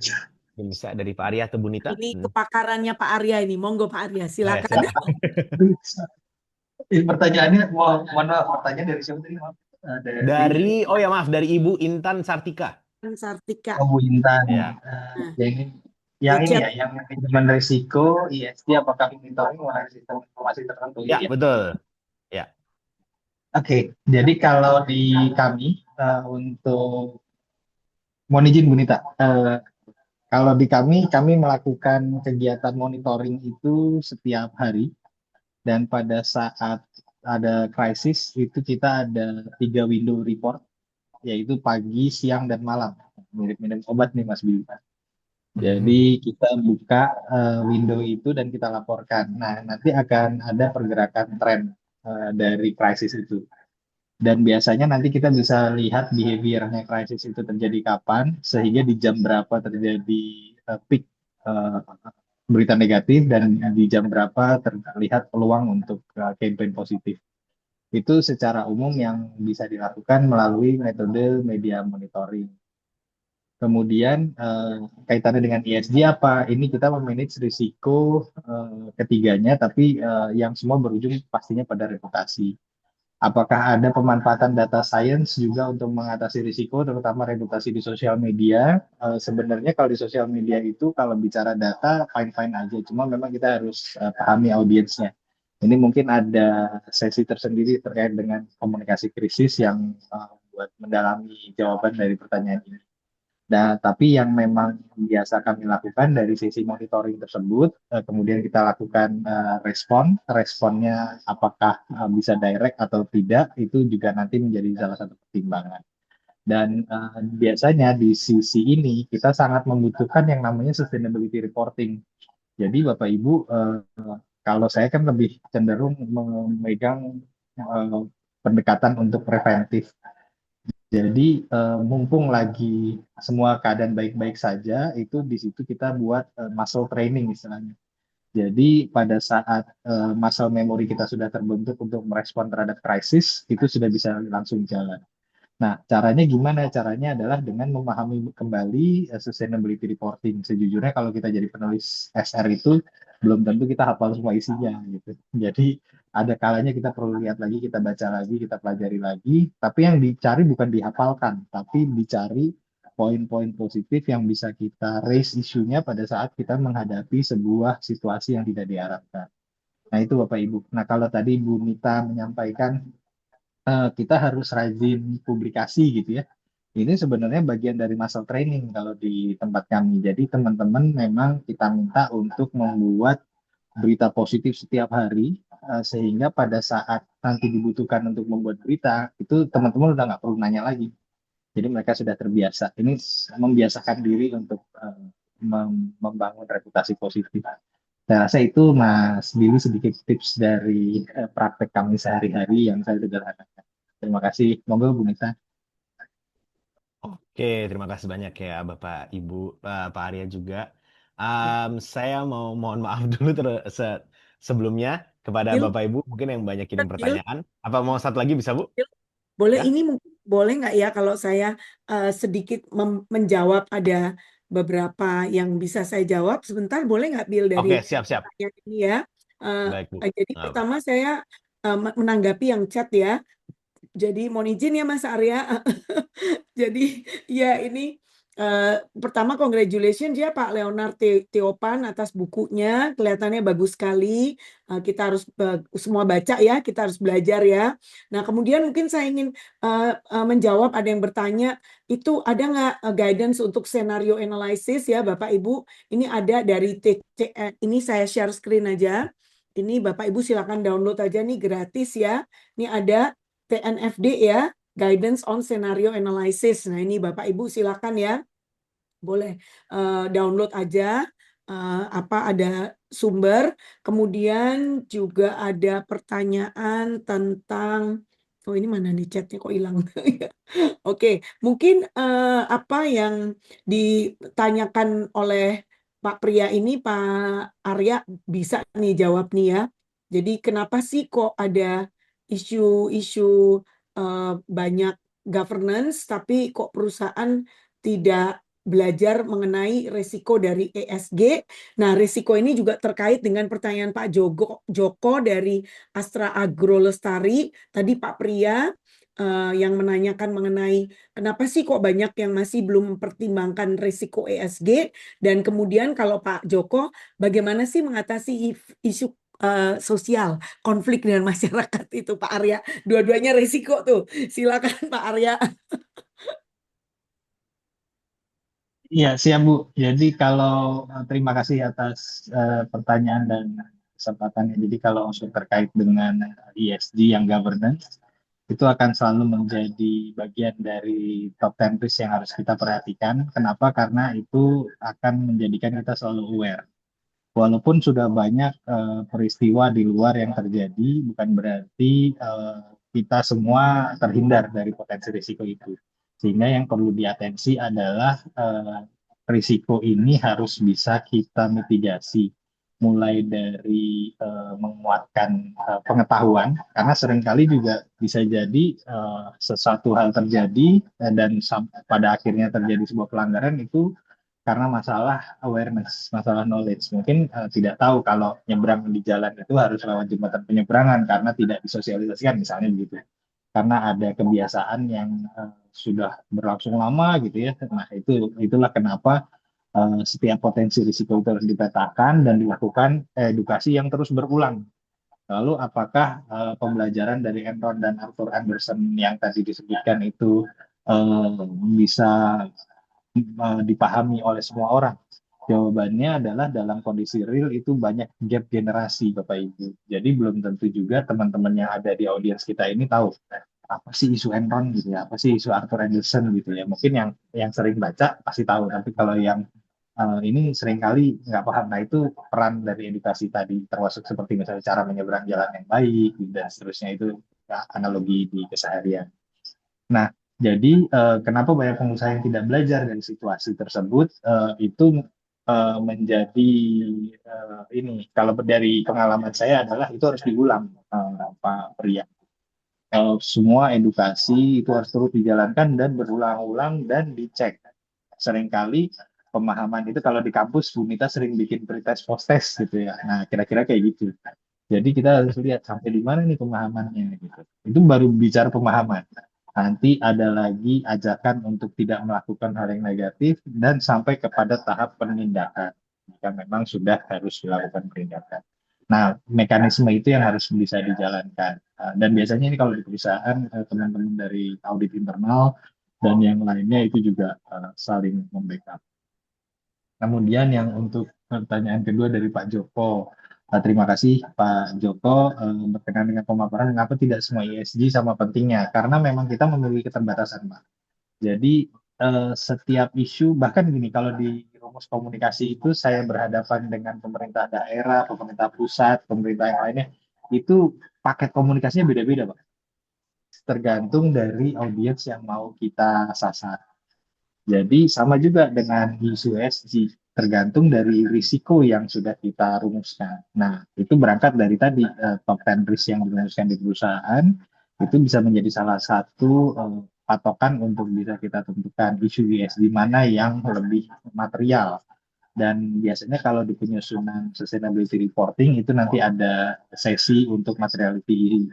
mungkin bisa dari Pak Arya atau Bu Nita. Ini kepakarannya Pak Arya ini. Monggo Pak Arya, Oh, ya, silakan. silakan. Ini pertanyaannya, mohon maaf, pertanyaan dari siapa tadi? Maaf. Oh ya maaf, dari Ibu Intan Sartika. Sartika. Bu Intan. Ya. Yang ini ya, yang manajemen risiko, ESG, apakah monitoring mengenai sistem informasi tertentu? Ya, betul. Ya. Oke, jadi kalau di kami untuk mohon izin Bu Nita, kalau di kami melakukan kegiatan monitoring itu setiap hari, dan pada saat ada krisis itu kita ada 3 window report, yaitu pagi, siang, dan malam. Mirip-mirip obat nih Mas Bibi. Jadi kita buka window itu dan kita laporkan. Nah, nanti akan ada pergerakan tren dari krisis itu. Dan biasanya nanti kita bisa lihat behaviornya krisis itu terjadi kapan, sehingga di jam berapa terjadi peak berita negatif, dan di jam berapa terlihat peluang untuk campaign positif. Itu secara umum yang bisa dilakukan melalui metode media monitoring. Kemudian kaitannya dengan ESG apa? Ini kita memanage risiko ketiganya, tapi yang semua berujung pastinya pada reputasi. Apakah ada pemanfaatan data science juga untuk mengatasi risiko, terutama reputasi di sosial media? Sebenarnya kalau di sosial media itu kalau bicara data fine-fine aja, cuma memang kita harus pahami audiensnya. Ini mungkin ada sesi tersendiri terkait dengan komunikasi krisis yang buat mendalami jawaban dari pertanyaan ini. Nah, tapi yang memang biasa kami lakukan dari sisi monitoring tersebut, kemudian kita lakukan responnya apakah bisa direct atau tidak, itu juga nanti menjadi salah satu pertimbangan. Dan biasanya di sisi ini kita sangat membutuhkan yang namanya sustainability reporting. Jadi Bapak Ibu, kalau saya kan lebih cenderung memegang pendekatan untuk preventif. Jadi mumpung lagi semua keadaan baik-baik saja, itu di situ kita buat muscle training istilahnya. Jadi pada saat muscle memory kita sudah terbentuk untuk merespon terhadap krisis, itu sudah bisa langsung jalan. Nah, caranya gimana? Caranya adalah dengan memahami kembali sustainability reporting. Sejujurnya kalau kita jadi penulis SR itu belum tentu kita hafal semua isinya gitu. Jadi ada kalanya kita perlu lihat lagi, kita baca lagi, kita pelajari lagi. Tapi yang dicari bukan dihafalkan, tapi dicari poin-poin positif yang bisa kita raise isunya pada saat kita menghadapi sebuah situasi yang tidak diharapkan. Nah, itu Bapak Ibu. Nah, kalau tadi Bu Nita menyampaikan kita harus rajin publikasi gitu ya. Ini sebenarnya bagian dari muscle training kalau di tempat kami. Jadi teman-teman memang kita minta untuk membuat berita positif setiap hari, sehingga pada saat nanti dibutuhkan untuk membuat berita, itu teman-teman udah nggak perlu nanya lagi. Jadi mereka sudah terbiasa. Ini membiasakan diri untuk membangun reputasi positif. Saya rasa itu Mas Billy sedikit tips dari praktek kami sehari-hari yang saya sederhanakan. Terima kasih. Monggo Bu Nita. Oke, terima kasih banyak ya Bapak Ibu, Pak Arya juga. Saya mohon maaf dulu sebelumnya kepada Bil, Bapak Ibu mungkin yang banyak kirim Bil, pertanyaan. Apa mau satu lagi bisa Bu? Bil, boleh Ya? ini mungkin boleh nggak ya kalau saya sedikit menjawab, ada beberapa yang bisa saya jawab sebentar, boleh nggak Bil dari Oke, siap-siap. pertanyaan ini ya? Baik Bu. Jadi Nggak apa. pertama saya menanggapi yang chat ya. Jadi mohon izin ya Mas Arya. Jadi ya ini pertama congratulations ya Pak Leonard Theopan atas bukunya, kelihatannya bagus sekali. Kita harus semua baca ya, kita harus belajar ya. Nah kemudian mungkin saya ingin menjawab, ada yang bertanya itu ada nggak guidance untuk scenario analysis ya Bapak Ibu. Ini ada dari ini saya share screen aja. Ini Bapak Ibu silakan download aja nih gratis ya. Ini ada TNFD ya, Guidance on Scenario Analysis. Nah ini Bapak Ibu silakan ya, boleh download aja. Ada sumber, kemudian juga ada pertanyaan tentang, oh ini mana nih chatnya kok hilang? Oke, mungkin apa yang ditanyakan oleh Pak Pria ini, Pak Arya bisa nih jawab nih ya. Jadi kenapa sih kok ada isu-isu banyak governance, tapi kok perusahaan tidak belajar mengenai resiko dari ESG. Nah, resiko ini juga terkait dengan pertanyaan Pak Joko dari Astra Agro Lestari. Tadi Pak Pria yang menanyakan mengenai kenapa sih kok banyak yang masih belum mempertimbangkan risiko ESG, dan kemudian kalau Pak Joko bagaimana sih mengatasi isu sosial konflik dengan masyarakat itu Pak Arya, dua-duanya risiko tuh, silakan Pak Arya. Iya, siap Bu. Jadi kalau terima kasih atas pertanyaan dan kesempatannya. Jadi kalau untuk terkait dengan ESG yang governance, itu akan selalu menjadi bagian dari top 10 risk yang harus kita perhatikan. Kenapa? Karena itu akan menjadikan kita selalu aware. Walaupun sudah banyak peristiwa di luar yang terjadi, bukan berarti kita semua terhindar dari potensi risiko itu. Sehingga yang perlu diatensi adalah risiko ini harus bisa kita mitigasi. Mulai dari menguatkan pengetahuan, karena seringkali juga bisa jadi sesuatu hal terjadi dan pada akhirnya terjadi sebuah pelanggaran itu karena masalah awareness, masalah knowledge. Mungkin tidak tahu kalau nyebrang di jalan itu harus lewat jembatan penyeberangan karena tidak disosialisasikan misalnya begitu. Karena ada kebiasaan yang sudah berlangsung lama gitu ya. Nah, itulah kenapa setiap potensi risiko itu harus dipetakan dan dilakukan edukasi yang terus berulang. Lalu apakah pembelajaran dari Enron dan Arthur Anderson yang tadi disebutkan itu bisa dipahami oleh semua orang? Jawabannya adalah dalam kondisi real itu banyak gap generasi Bapak Ibu. Jadi belum tentu juga teman-teman yang ada di audiens kita ini tahu apa sih isu Enron gitu ya, apa sih isu Arthur Anderson gitu ya. Mungkin yang sering baca pasti tahu, tapi kalau yang ini seringkali nggak paham. Nah itu peran dari edukasi tadi, termasuk seperti misalnya cara menyeberang jalan yang baik dan seterusnya, itu ya, analogi di keseharian. Nah, jadi kenapa banyak pengusaha yang tidak belajar dari situasi tersebut, itu menjadi ini, kalau dari pengalaman saya adalah itu harus diulang, Pak Pria. Semua edukasi itu harus terus dijalankan dan berulang-ulang dan dicek. Seringkali pemahaman itu kalau di kampus Bu Nita sering bikin pretest post-test gitu ya. Nah, kira-kira kayak gitu. Jadi kita harus lihat sampai di mana nih pemahamannya gitu. Itu baru bicara pemahaman. nanti ada lagi ajakan untuk tidak melakukan hal yang negatif dan sampai kepada tahap penindakan jika memang sudah harus dilakukan penindakan. Nah, mekanisme itu yang harus bisa dijalankan. Dan biasanya ini kalau di perusahaan, teman-teman dari audit internal dan yang lainnya itu juga saling membackup. Kemudian yang untuk pertanyaan kedua dari Pak Joko, terima kasih Pak Joko berkenan dengan pemaparan mengapa tidak semua ESG sama pentingnya. Karena memang kita memiliki keterbatasan, Pak. Jadi setiap isu, bahkan gini, kalau di rumus komunikasi itu saya berhadapan dengan pemerintah daerah, pemerintah pusat, pemerintah yang lainnya, itu paket komunikasinya beda-beda, Pak. Tergantung dari audiens yang mau kita sasar. Jadi sama juga dengan isu ESG, tergantung dari risiko yang sudah kita rumuskan. Nah, itu berangkat dari tadi top 10 risk yang dirumuskan di perusahaan, itu bisa menjadi salah satu patokan untuk bisa kita tentukan isu ESG mana yang lebih material. Dan biasanya kalau di penyusunan sustainability reporting itu nanti ada sesi untuk materiality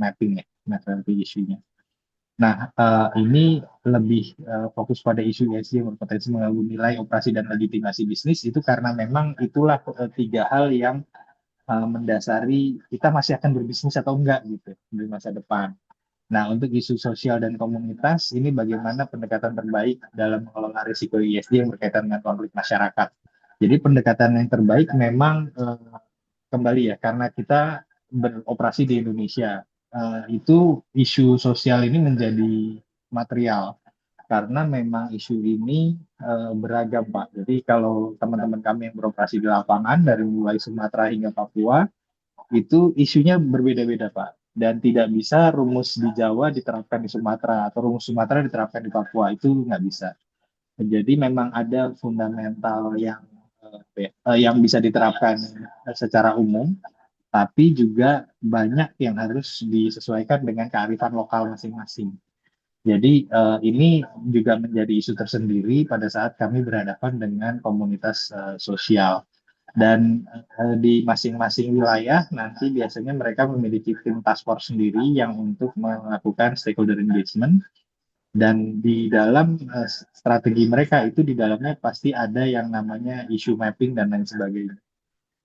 mapping ya, materiality isunya. Nah, ini lebih fokus pada isu ESG yang berpotensi mengganggu nilai operasi dan legitimasi bisnis itu karena memang itulah tiga hal yang mendasari kita masih akan berbisnis atau enggak gitu di masa depan. Nah, untuk isu sosial dan komunitas, ini bagaimana pendekatan terbaik dalam mengelola risiko ESG yang berkaitan dengan konflik masyarakat. Jadi pendekatan yang terbaik memang kembali ya, karena kita beroperasi di Indonesia, itu isu sosial ini menjadi material karena memang isu ini beragam, Pak. Jadi kalau teman-teman kami yang beroperasi di lapangan dari mulai Sumatera hingga Papua, itu isunya berbeda-beda, Pak. Dan tidak bisa rumus di Jawa diterapkan di Sumatera atau rumus Sumatera diterapkan di Papua, itu nggak bisa. Jadi memang ada fundamental yang bisa diterapkan secara umum, tapi juga banyak yang harus disesuaikan dengan kearifan lokal masing-masing. Jadi ini juga menjadi isu tersendiri pada saat kami berhadapan dengan komunitas sosial. Dan di masing-masing wilayah nanti biasanya mereka memiliki tim task force sendiri yang untuk melakukan stakeholder engagement. Dan di dalam strategi mereka itu di dalamnya pasti ada yang namanya issue mapping dan lain sebagainya.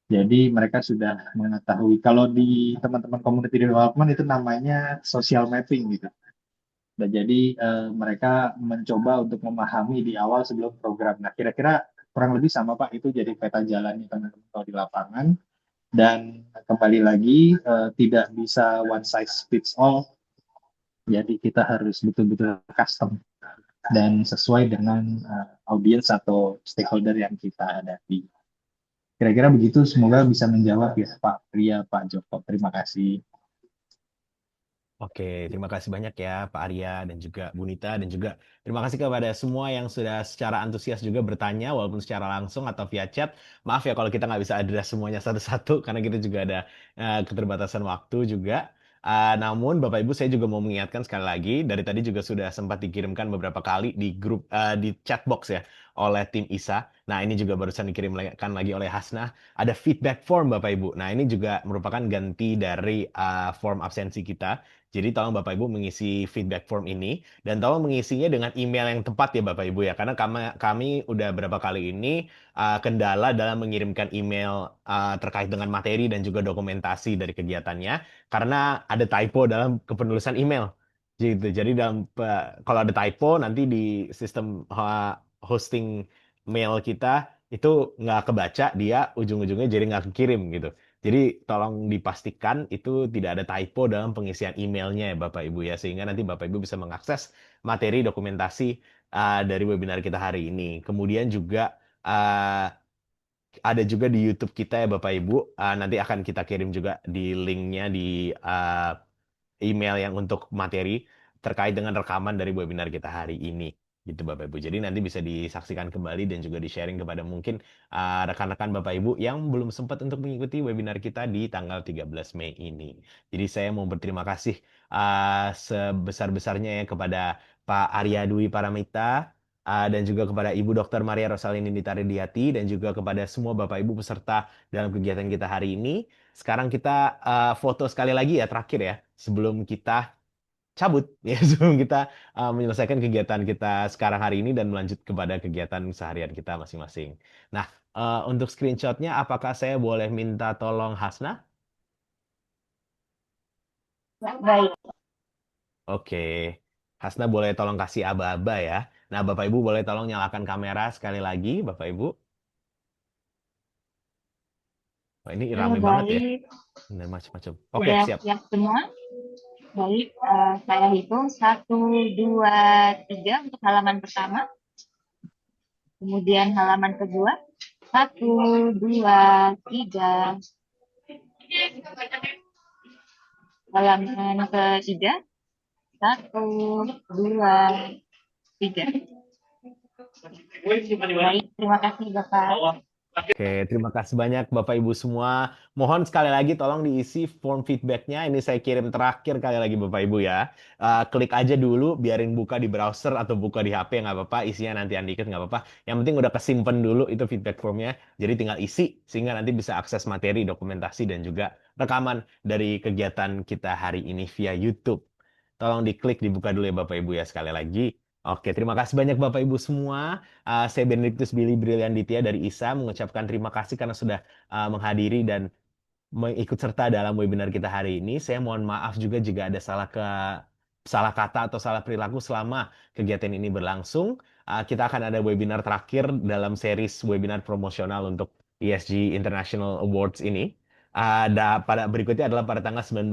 Jadi mereka sudah mengetahui, kalau di teman-teman community development itu namanya social mapping gitu. Dan jadi mereka mencoba untuk memahami di awal sebelum program. Nah, kira-kira kurang lebih sama Pak, itu jadi peta jalannya teman-teman di lapangan. Dan kembali lagi, tidak bisa one size fits all. Jadi kita harus betul-betul custom dan sesuai dengan audiens atau stakeholder yang kita hadapi. Kira-kira begitu, semoga bisa menjawab ya Pak Ria, Pak Joko. Terima kasih. Oke, terima kasih banyak ya Pak Arya dan juga Bu Nita dan juga terima kasih kepada semua yang sudah secara antusias juga bertanya walaupun secara langsung atau via chat. Maaf ya kalau kita nggak bisa address semuanya satu-satu karena kita juga ada keterbatasan waktu juga. Namun Bapak Ibu saya juga mau mengingatkan sekali lagi dari tadi juga sudah sempat dikirimkan beberapa kali di grup di chat box ya oleh tim ISA. Nah ini juga barusan dikirimkan lagi oleh Hasnah. Ada feedback form Bapak Ibu. Nah ini juga merupakan ganti dari form absensi kita. Jadi tolong Bapak Ibu mengisi feedback form ini dan tolong mengisinya dengan email yang tepat ya Bapak Ibu ya karena kami udah berapa kali ini kendala dalam mengirimkan email terkait dengan materi dan juga dokumentasi dari kegiatannya karena ada typo dalam kepenulisan email. Gitu. Jadi kalau ada typo nanti di sistem hosting mail kita itu nggak kebaca dia ujung-ujungnya jadi nggak kekirim gitu. Jadi tolong dipastikan itu tidak ada typo dalam pengisian emailnya ya Bapak Ibu ya sehingga nanti Bapak Ibu bisa mengakses materi dokumentasi dari webinar kita hari ini. Kemudian juga ada juga di YouTube kita ya Bapak Ibu. Nanti akan kita kirim juga di linknya di email yang untuk materi terkait dengan rekaman dari webinar kita hari ini. Gitu Bapak Ibu. Jadi nanti bisa disaksikan kembali dan juga di-sharing kepada mungkin rekan-rekan Bapak Ibu yang belum sempat untuk mengikuti webinar kita di tanggal 13 Mei ini. Jadi saya mau berterima kasih sebesar-besarnya ya kepada Pak Arya Dwi Paramita dan juga kepada Ibu Dr. Maria Rosalini Ditaridiati dan juga kepada semua Bapak Ibu peserta dalam kegiatan kita hari ini. Sekarang kita foto sekali lagi ya terakhir ya sebelum kita cabut ya sebelum kita menyelesaikan kegiatan kita sekarang hari ini dan melanjut kepada kegiatan seharian kita masing-masing. Nah, untuk screenshotnya, apakah saya boleh minta tolong Hasna? Baik. Oke, Hasna boleh tolong kasih aba-aba ya. Nah, Bapak Ibu boleh tolong nyalakan kamera sekali lagi, Bapak Ibu. Wah, ini rame banget ya. Baik. Benar macam-macam. Oke, Sudah siap. siap semua? Baik, saya hitung 1, 2, 3 untuk halaman pertama. Kemudian halaman kedua. 1, 2, 3. Halaman ketiga. 1, 2, 3. Baik, terima kasih Bapak. Oke, terima kasih banyak Bapak Ibu semua. Mohon sekali lagi tolong diisi form feedbacknya. Ini saya kirim terakhir kali lagi Bapak Ibu ya. Klik aja dulu, biarin buka di browser atau buka di HP nggak apa-apa. Isinya nanti dikit nggak apa-apa. Yang penting udah kesimpan dulu itu feedback formnya. Jadi tinggal isi sehingga nanti bisa akses materi, dokumentasi dan juga rekaman dari kegiatan kita hari ini via YouTube. Tolong diklik, dibuka dulu ya Bapak Ibu ya sekali lagi. Oke, terima kasih banyak Bapak Ibu semua. Saya Benedictus Billy Brilianditya dari ISA mengucapkan terima kasih karena sudah menghadiri dan mengikut serta dalam webinar kita hari ini. Saya mohon maaf juga jika ada salah kata atau salah perilaku selama kegiatan ini berlangsung. Kita akan ada webinar terakhir dalam series webinar promosional untuk ESG International Awards ini. Pada berikutnya adalah pada tanggal 19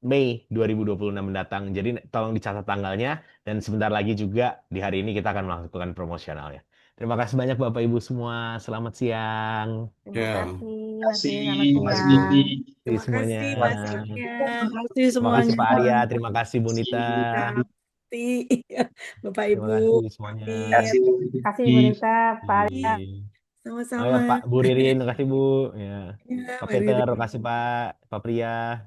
Mei 2026 mendatang. Jadi tolong dicatat tanggalnya dan sebentar lagi juga di hari ini kita akan melakukan promosionalnya. Terima kasih banyak Bapak Ibu semua. Selamat siang. Terima Terima kasih, kasih, Mas Willy. Selamat Mas siang. Billy. Terima Terima semuanya. kasih Mas Arya. Terima kasih Terima kasih semuanya. Pak Arya. Terima kasih Bu Nita. Terima kasih Bapak Terima Ibu. kasih semuanya. Terima Pamit. kasih, Terima kasih Bu Nita, Pak Arya. Oh Sama-sama. ya Pak Bu Ririn, terima kasih Bu. Ya. Ya, Pak mari. Peter, terima kasih Pak Pria.